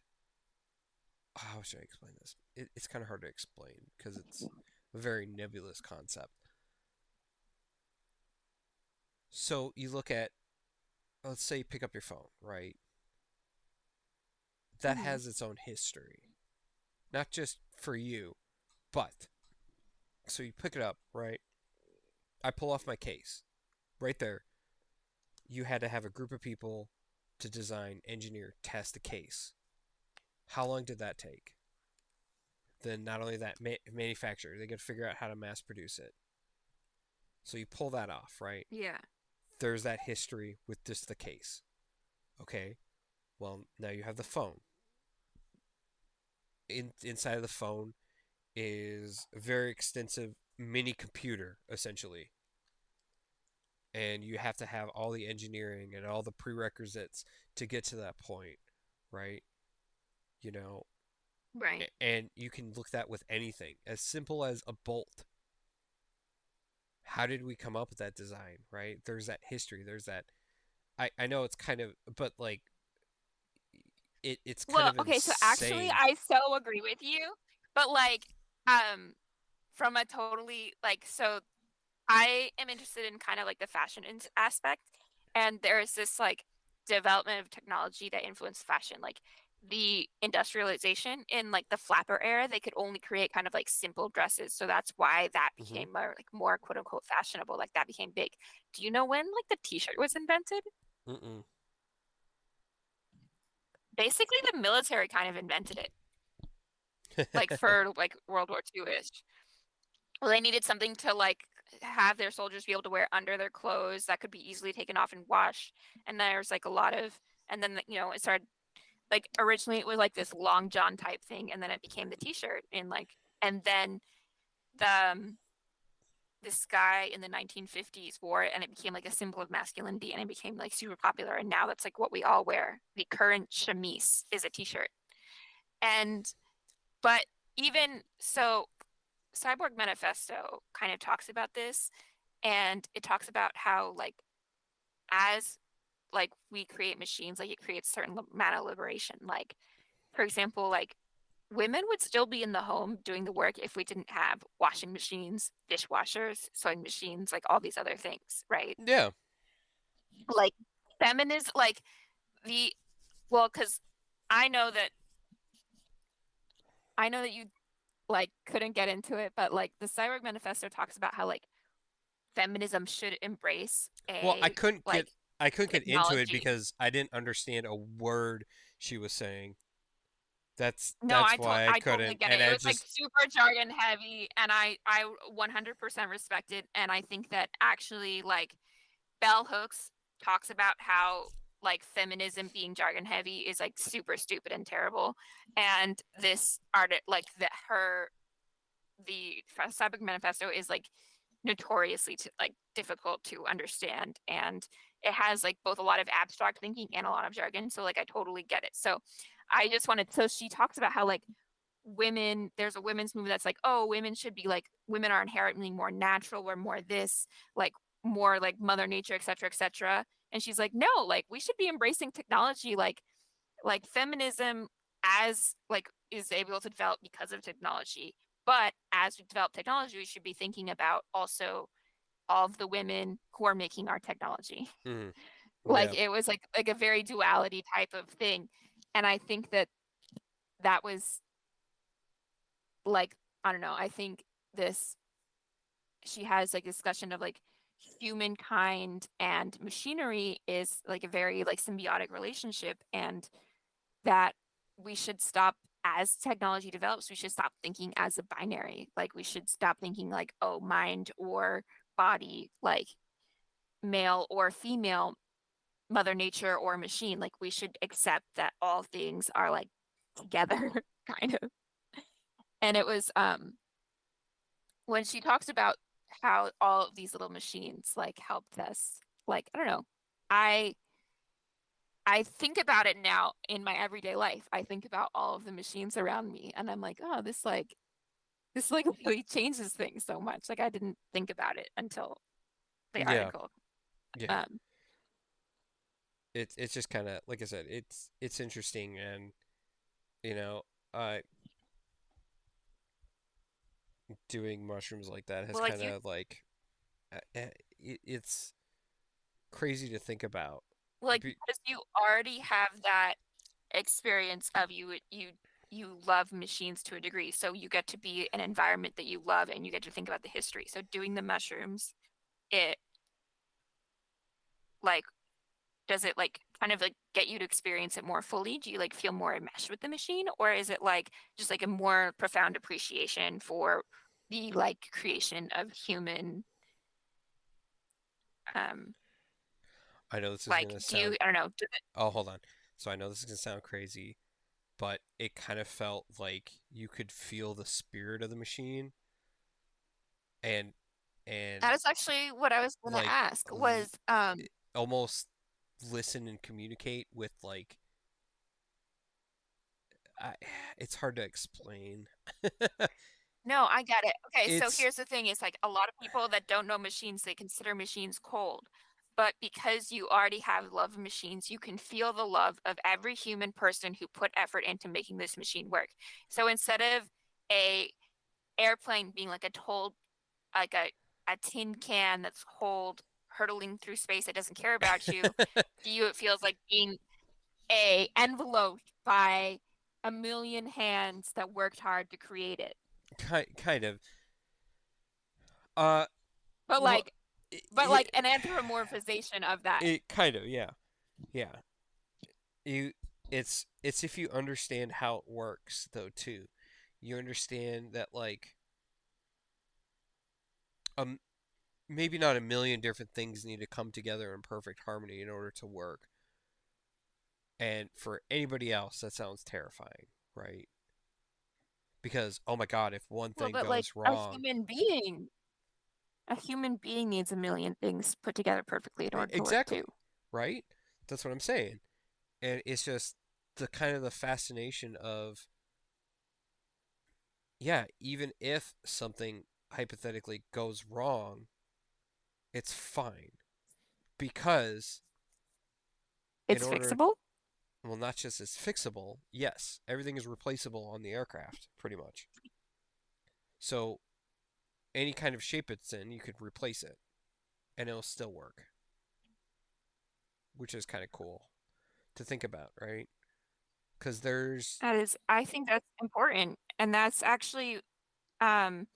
how should I explain this? It's kind of hard to explain because it's a very nebulous concept. So you look at, let's say, you pick up your phone, right? That Hmm. has its own history, not just for you, but so you pick it up, right? I pull off my case right there. You had to have a group of people to design, engineer, test a case. How long did that take? Then not only that, manufacturer, they got to figure out how to mass produce it. So you pull that off, right? Yeah. There's that history with just the case. Okay. Well, now you have the phone. Inside of the phone is a very extensive mini computer, essentially. And you have to have all the engineering and all the prerequisites to get to that point, right? You know, Right. and you can look that with anything as simple as a bolt. How did we come up with that design, right? There's that history. There's that. I know it's kind of, but like it's kind Well, of okay, so actually insane. I so agree with you, but like um from a totally like so I am interested in kind of like the fashion aspect, and there is this like development of technology that influenced fashion, like the industrialization in like the flapper era. They could only create kind of like simple dresses, so that's why that Hmm. became more quote unquote fashionable. Like that became big. Do you know when like the T-shirt was invented? Mm-mm. Basically, the military kind of invented it, like for like World War II ish. Well, they needed something to like have their soldiers be able to wear under their clothes that could be easily taken off and washed. And there's like a lot of, and then it started like originally it was like this long john type thing, and then it became the T-shirt and like, and then the this guy in the 1950s wore it, and it became like a symbol of masculinity, and it became like super popular. And now that's like what we all wear. The current chemise is a T-shirt, and but even so, Cyborg Manifesto kind of talks about this, and it talks about how like as like we create machines, like it creates certain amount of liberation. Like for example, like women would still be in the home doing the work if we didn't have washing machines, dishwashers, sewing machines, like all these other things, right? Yeah. Like feminism, like the well, because I know that you like couldn't get into it, but like the Cyborg Manifesto talks about how like feminism should embrace Well, a like I couldn't get into it technology. because I didn't understand a word she was saying. No, That's why I I totally couldn't. get it. And It I was like just super jargon heavy, and I 100% respect it. And I think that actually like Bell Hooks talks about how like feminism being jargon heavy is like super stupid and terrible. And this art like that her the Cyber Manifesto is like notoriously like difficult to understand, and it has like both a lot of abstract thinking and a lot of jargon, so like I totally get it. So I just wanted, so she talks about how like women, there's a women's movement that's like, oh, women should be like, women are inherently more natural, we're more this, like more like mother nature, etc., etc. And she's like, no, like we should be embracing technology, like feminism as like is able to develop because of technology. But as we develop technology, we should be thinking about also all of the women who are making our technology. mm, Like yeah. it was like a very duality type of thing. And I think that that was like, I don't know, I think this she has like discussion of like humankind and machinery is like a very like symbiotic relationship, and that we should stop, as technology develops, we should stop thinking as a binary. Like we should stop thinking like, oh, mind or body, like male or female, mother nature or machine. Like we should accept that all things are like together kind of. And it was when she talks about how all of these little machines like helped us, like I don't know, I I think about it now in my everyday life. I think about all of the machines around me, and I'm like, oh, this like really changes things so much. Like I didn't think about it until the Yeah. article. Yeah. Um, It's just kind of like I said, it's interesting and you know, uh doing mushrooms like that has well, like kind you, of like it's crazy to think about. like Be, because you already have that experience of you love machines to a degree, so you get to be an environment that you love, and you get to think about the history. So doing the mushrooms, it like does it like kind of like get you to experience it more fully? Do you like feel more enmeshed with the machine, or is it like just like a more profound appreciation for the like creation of human um I know this is like gonna do you sound. I don't know, does it, Oh, hold on. So I know this is gonna sound crazy, but it kind of felt like you could feel the spirit of the machine and and That is actually what I was going to like ask l- was almost listen and communicate with like I, it's hard to explain. no, I get it. Okay, so It's here's the thing is like a lot of people that don't know machines, they consider machines cold. But because you already have love of machines, you can feel the love of every human person who put effort into making this machine work. So instead of a airplane being like a told like a tin can that's cold hurtling through space that doesn't care about you, to you it feels like being a enveloped by a million hands that worked hard to create it. kind of uh But well like but like an anthropomorphization of that. it kind of yeah you it's if you understand how it works though too. You understand that like um maybe not a million different things need to come together in perfect harmony in order to work. And for anybody else, that sounds terrifying, right? Because, oh my God, if one Well, thing but like goes wrong, a human being needs a million things put together perfectly in order to work too. exactly, right? That's what I'm saying. And it's just the kind of the fascination of, yeah, even if something hypothetically goes wrong, it's fine. Because in It's order, fixable. well, not just it's fixable, yes, everything is replaceable on the aircraft, pretty much. So any kind of shape it's in, you could replace it and it'll still work, which is kind of cool to think about, right? Because there's, That is, I think that's important. And that's actually um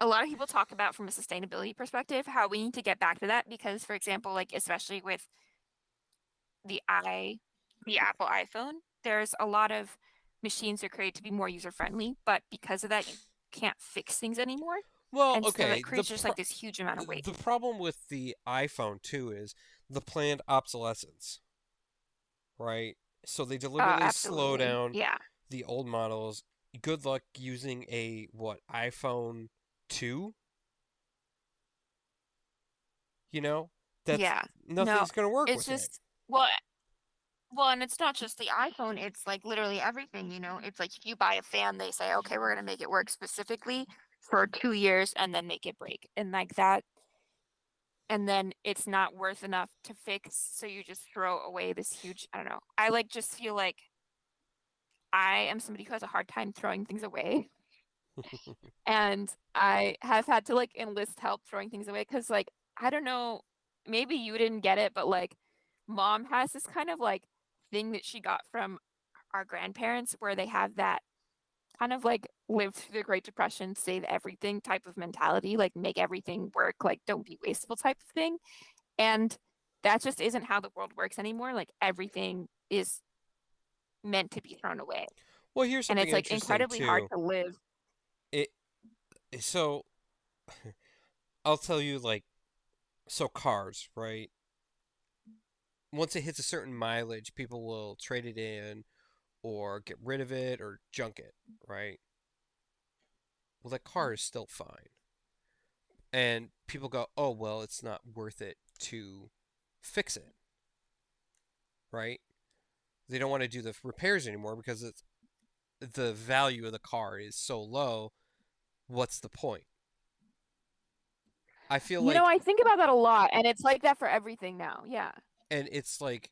a lot of people talk about from a sustainability perspective how we need to get back to that because for example, like especially with the i the Apple iPhone, there's a lot of machines are created to be more user friendly, but because of that you can't fix things anymore. well, And so that okay, creates just like this huge amount of weight. the problem with the iPhone too is the planned obsolescence, right? So they deliberately slow Absolutely. down Yeah. the old models. Good luck using a what iPhone 2, you know? That's Yeah. No, nothing's going to work it's with it. just and it's not just the iPhone, it's like literally everything, you know. It's like if you buy a fan, they say, "Okay, we're going to make it work specifically for 2 years and then make it break." And like that and then it's not worth enough to fix, so you just throw away this huge, I don't know. I like just feel like I am somebody who has a hard time throwing things away. And I have had to like enlist help throwing things away because like I don't know, maybe you didn't get it, but like mom has this kind of like thing that she got from our grandparents where they have that kind of like lived through the Great Depression, save everything type of mentality, like make everything work, like don't be wasteful type of thing. And that just isn't how the world works anymore. Like everything is meant to be thrown away. Well, here's And something it's like interesting incredibly hard too. to live. It so I'll tell you like so cars, right? Once it hits a certain mileage, people will trade it in or get rid of it or junk it, right? Well, that car is still fine. And people go, oh, well, it's not worth it to fix it, right? They don't want to do the repairs anymore because the value of the car is so low. What's the point? I feel You know, like, I think about that a lot, and it's like that for everything now. Yeah. and it's like,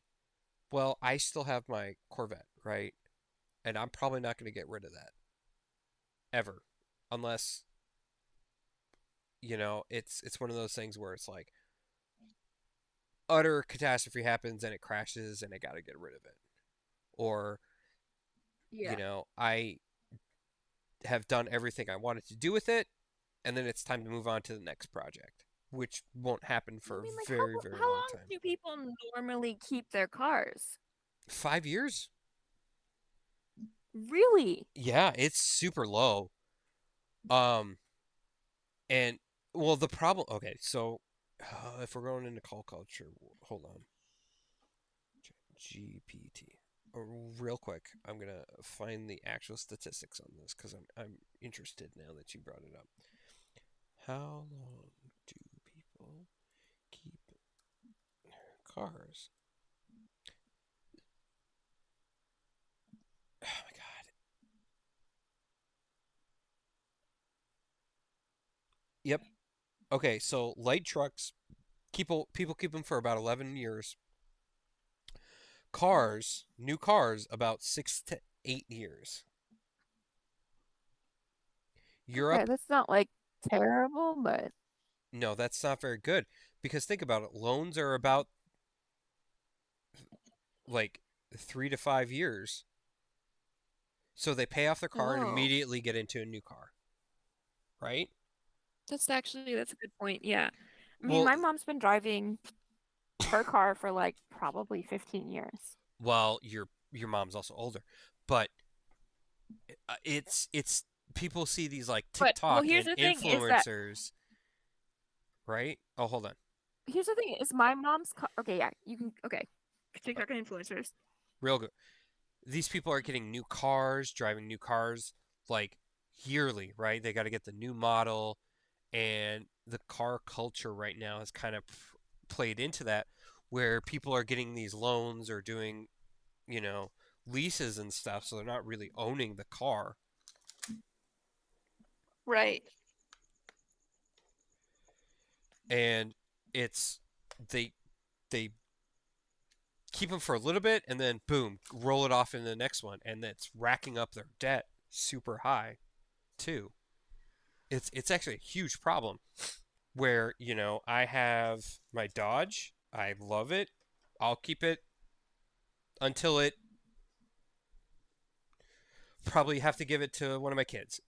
well, I still have my Corvette, right? And I'm probably not going to get rid of that ever, unless it's one of those things where it's like utter catastrophe happens and it crashes and I got to get rid of it, or Yeah. I have done everything I wanted to do with it, and then it's time to move on to the next project, which won't happen I for mean, a like, very, very how long long time. do people normally keep their cars? 5 years? Really? Yeah, it's super low. Um, and well, the problem. Okay, so if we're going into call culture, hold on. GPT. real quick, I'm gonna find the actual statistics on this because I'm interested now that you brought it up. How long do people keep cars? Oh my god. Yep. Okay, so light trucks, people keep them for about 11 years. Cars, new cars, about 6 to 8 years. Okay, Europe, that's not like terrible, but no, that's not very good because think about it. Loans are about like 3 to 5 years. So they pay off their car and oh, immediately get into a new car, right? that's a good point. Yeah. I mean, Well, my mom's been driving her car for like probably 15 years. well, your mom's also older, but it's people see these like But well, TikTok here's and the thing is that influencers, right? Oh, hold on. here's the thing is my mom's car. Okay, yeah, you can. Okay, Uh, TikTok and influencers. Real good. These people are getting new cars, driving new cars like yearly, right? They got to get the new model, and the car culture right now has kind of played into that, where people are getting these loans or doing, you know, leases and stuff, so they're not really owning the car, Right. and it's they they keep them for a little bit and then boom, roll it off into the next one, and that's racking up their debt super high too. It's actually a huge problem where, I have my Dodge. I love it. I'll keep it until it probably have to give it to one of my kids.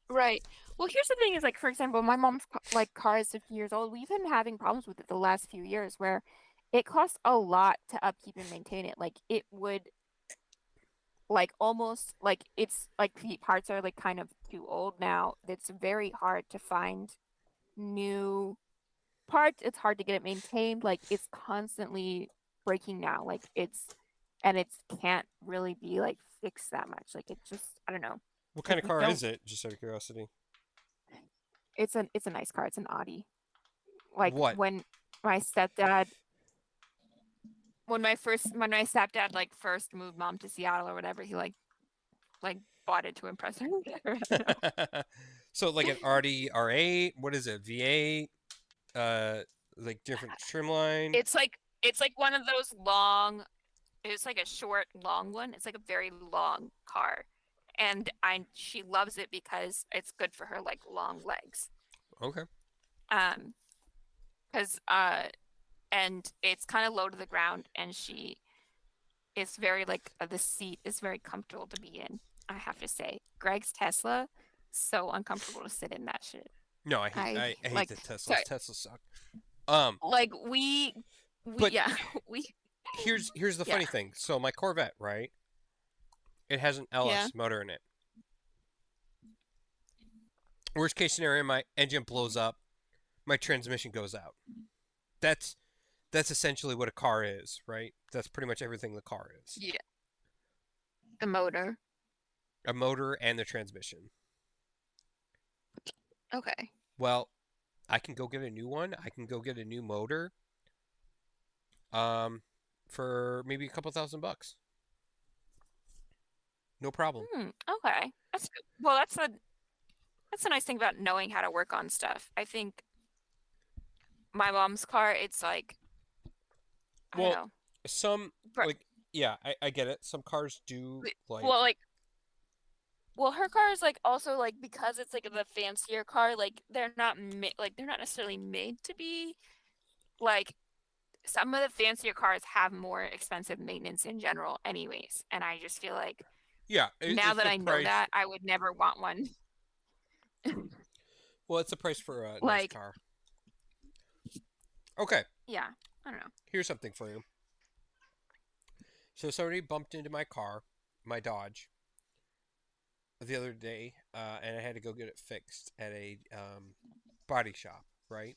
Right. Well, here's the thing is like for example, my mom's like car is 50 years old. We've been having problems with it the last few years where it costs a lot to upkeep and maintain it. Like it would like almost like it's like the parts are like kind of too old now. It's very hard to find new parts. It's hard to get it maintained. Like it's constantly breaking now. Like it's can't really be like fixed that much. Like it just I don't know. What kind Like of we car don't is it? Just out of curiosity. it's a nice car. It's an Audi. Like What? my stepdad when my stepdad like first moved mom to Seattle or whatever, he like bought it to impress her. I don't know. So like an RD R8, what is it? V8, uh like different trim line. It's like one of those long it's like a short long one. It's like a very long car. And I she loves it because it's good for her like long legs. Okay. Um because and it's kind of low to the ground and she is very like the seat is very comfortable to be in. I have to say, Greg's Tesla, so uncomfortable to sit in that shit. No, I hate I I, I hate like the Teslas. sorry, Teslas suck. Um, like we but yeah we here's the yeah funny thing. So my Corvette, right? It has an yeah LS motor in it. Worst case scenario, my engine blows up, my transmission goes out. That's that's essentially what a car is, right? That's pretty much everything the car is. yeah the motor. A motor and the transmission. Okay. Well, I can go get a new one. I can go get a new motor um for maybe a couple $1,000. No problem. Okay. That's good. Well, that's a nice thing about knowing how to work on stuff. I think my mom's car, it's like I don't Well, know. some But like yeah, I get it. Some cars do well, like like well, her car is like also like because it's like the fancier car, like they're not necessarily made to be like some of the fancier cars have more expensive maintenance in general anyways. And I just feel like yeah, now it's that the I know price. that, I would never want one. Well, it's the price for a nice Like, car. Okay, yeah, I don't know. here's something for you. So somebody bumped into my car, my Dodge, the other day, and I had to go get it fixed at a body shop. Right,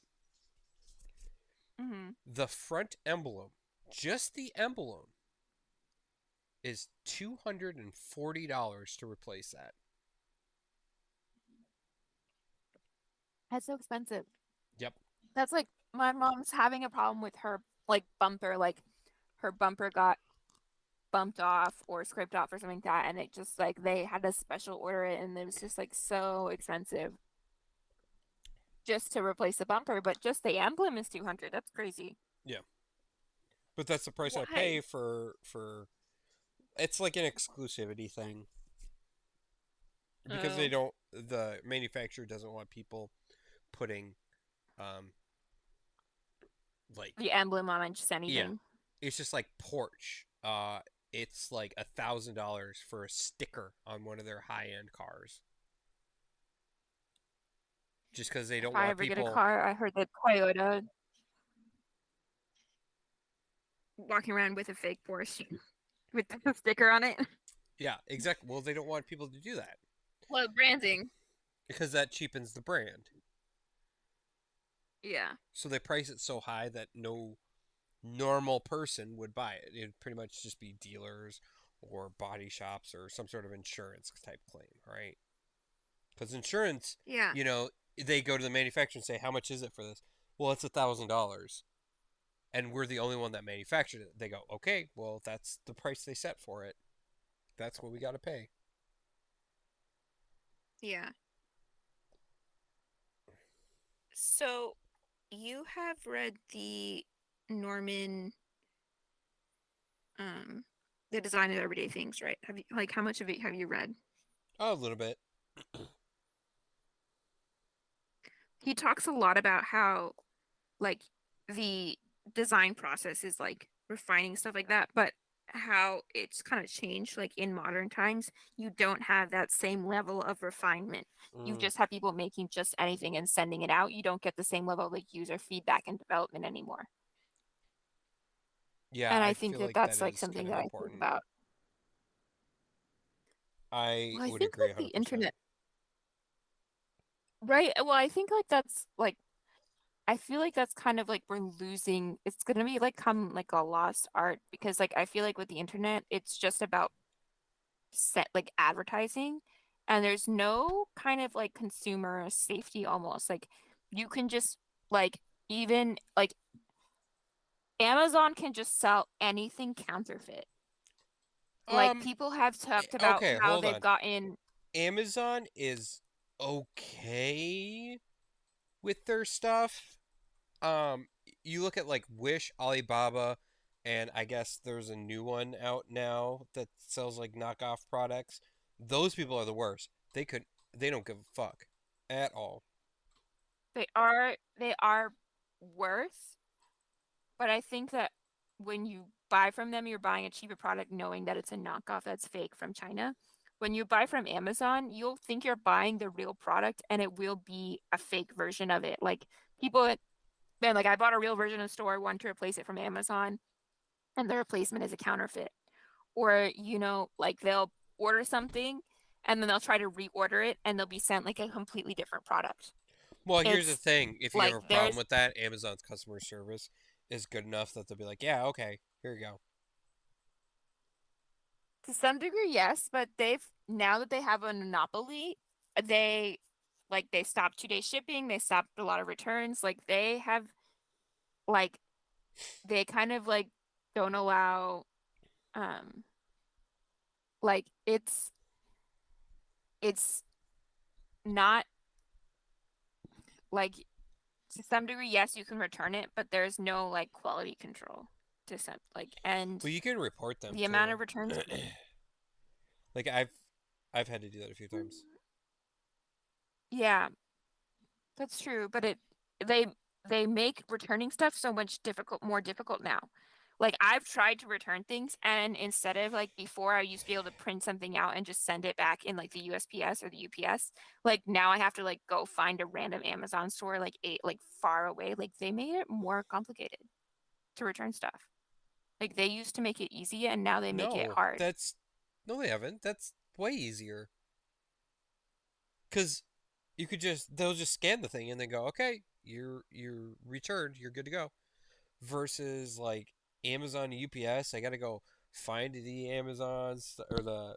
Hmm. the front emblem Just the emblem is $240 to replace that. That's so expensive. Yep. That's like my mom's having a problem with her like bumper, like her bumper got bumped off or scraped off or something like that, and it just like they had to special order it, and it was just like so expensive just to replace the bumper, but just the emblem is 200. That's crazy. Yeah. But that's the price I Why? pay for it's like an exclusivity thing because they Oh, don't the manufacturer doesn't want people putting um like the emblem on just yeah, anything. it's just like porch. It's like $1,000 for a sticker on one of their high end cars, just because they If don't I want ever get a people. car, I heard that Toyota walking around with a fake Porsche with the sticker on it. Yeah, exactly. Well, they don't want people to do that Well, branding. because that cheapens the brand. Yeah. So they price it so high that no normal person would buy it. It'd pretty much just be dealers or body shops or some sort of insurance type claim, right? Because insurance, Yeah. you know, they go to the manufacturer and say, "How much is it for this?" Well, it's $1,000, and we're the only one that manufactured it. They go, "Okay, well, that's the price they set for it. That's what we got to pay." Yeah. So you have read the Norman, um, the design of everyday things, right? Have you like how much of it have you read? Oh, a little bit. He talks a lot about how like the design process is like refining stuff like that, but how it's kind of changed like in modern times. You don't have that same level of refinement. You Mm, just have people making just anything and sending it out. You don't get the same level of like user feedback and development anymore. yeah, And I I think feel that like that that's like is kind something of that I think important. about. I Well, I would think agree like the 100%. internet, right? Well, I think like that's like I feel like that's kind of like we're losing. It's gonna be like come like a lost art because like I feel like with the internet, it's just about set like advertising, and there's no kind of like consumer safety almost. Like you can just like even like Amazon can just sell anything counterfeit. Like Um, people have talked about okay, how hold they've on. gotten Amazon is okay with their stuff. Um, you look at like Wish, Alibaba, and I guess there's a new one out now that sells like knockoff products. Those people are the worst. They don't give a fuck at all. they are worse. But I think that when you buy from them, you're buying a cheaper product knowing that it's a knockoff that's fake from China. When you buy from Amazon, you'll think you're buying the real product and it will be a fake version of it. Like people, man, like I bought a real version in a store, wanted to replace it from Amazon, and the replacement is a counterfeit. Or, like they'll order something and then they'll try to reorder it and they'll be sent like a completely different product. Well, here's the It's thing. If you have like a problem there's with that, Amazon's customer service is good enough that they'll be like, "Yeah, okay, here you go." To some degree, yes, but they've now that they have a monopoly, they they stopped 2 day shipping, they stopped a lot of returns. Like they have like they kind of like don't allow um like it's not like to some degree, yes, you can return it, but there's no like quality control to some and Well, you can report them the amount too. of returns. Like I've had to do that a few times. Yeah, that's true, but they they make returning stuff so much more difficult now. Like I've tried to return things and instead of like before I used to be able to print something out and just send it back in like the USPS or the UPS, like now I have to like go find a random Amazon store like far away. Like they made it more complicated to return stuff. Like they used to make it easy and now they make it No, hard. that's no, they haven't. That's way easier. Cause you could just they'll just scan the thing and then go, okay, you're returned, you're good to go. Versus like Amazon UPS. I gotta go find the or the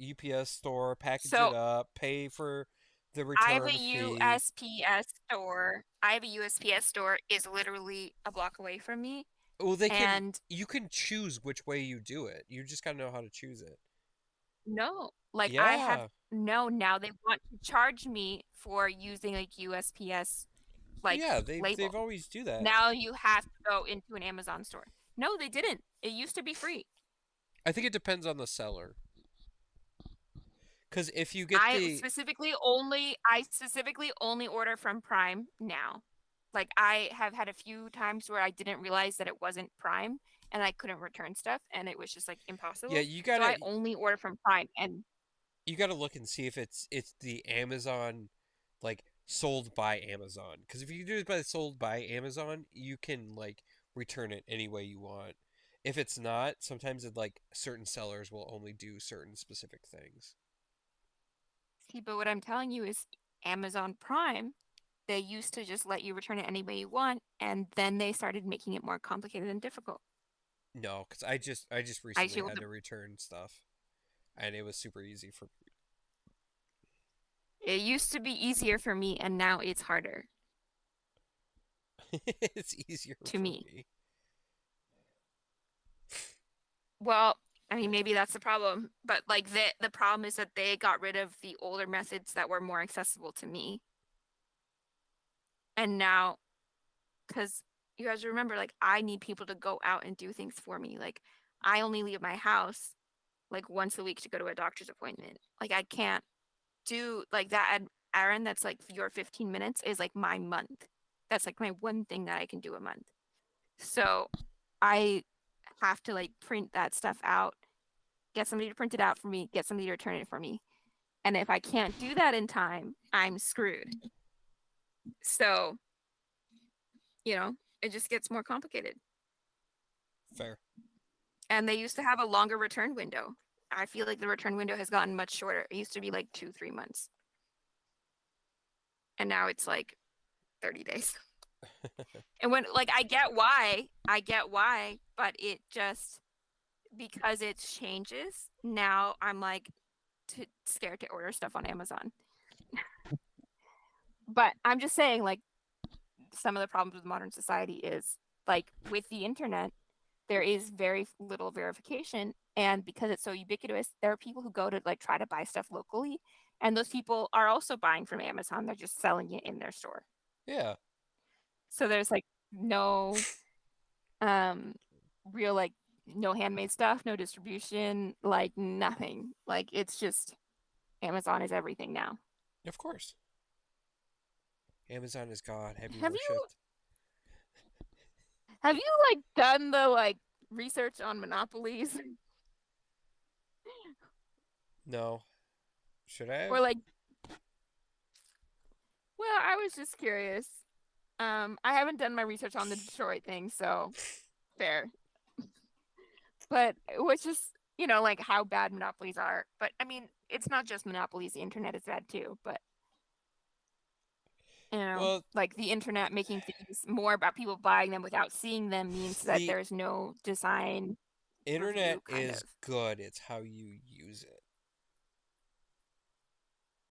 UPS store, package it So up, pay for the I have a return fee. USPS store. I have a USPS store is literally a block away from me. Well, they can. And You can choose which way you do it. You just gotta know how to choose it. no, like I have Yeah, no, now they want to charge me for using a USPS like yeah. They've label. always do that. Now you have to go into an Amazon store. No, they didn't. It used to be free. I think it depends on the seller. Because if you get I specifically only order from Prime now. Like I have had a few times where I didn't realize that it wasn't Prime and I couldn't return stuff and it was just like yeah, impossible. So I only order from Prime and you gotta look and see if it's the Amazon, like sold by Amazon. Because if you do it by sold by Amazon, you can like return it any way you want. If it's not, sometimes it like certain sellers will only do certain specific things. see, but what I'm telling you is Amazon Prime, they used to just let you return it any way you want and then they started making it more complicated and difficult. No, because I just I recently feel had to return stuff, and it was super easy for it used to be easier for me and now it's harder it's easier to for me. me. Well, I mean, maybe that's the problem, but like the problem is that they got rid of the older methods that were more accessible to me. And now, because you guys remember, like I need people to go out and do things for me. Like I only leave my house like once a week to go to a doctor's appointment. Like I can't do like that errand that's like your 15 minutes is like my month. That's like my one thing that I can do a month. So I have to like print that stuff out, get somebody to print it out for me, get somebody to return it for me. And if I can't do that in time, I'm screwed. So, it just gets more complicated. Fair. And they used to have a longer return window. I feel like the return window has gotten much shorter. It used to be like 2, 3 months. And now it's like 30 days. And when, like, I get why, but it just, because it changes, now I'm like scared to order stuff on Amazon. But I'm just saying, like, some of the problems with modern society is like with the internet, there is very little verification. And because it's so ubiquitous, there are people who go to like try to buy stuff locally. And those people are also buying from Amazon. They're just selling it in their store. Yeah. So there's like no um real like no handmade stuff, no distribution, like nothing. Like it's just Amazon is everything now. Of course. Amazon is God, heavy Have you worshipped. have you like done the like research on monopolies No. Should I or have? like well, I was just curious. I haven't done my research on the Detroit thing, so fair. But it was just, like how bad monopolies are. But I mean, it's not just monopolies, the internet is bad too. But, Well, like the internet making things more about people buying them without seeing them means that the there's no design internet review kind of. is good. It's how you use it.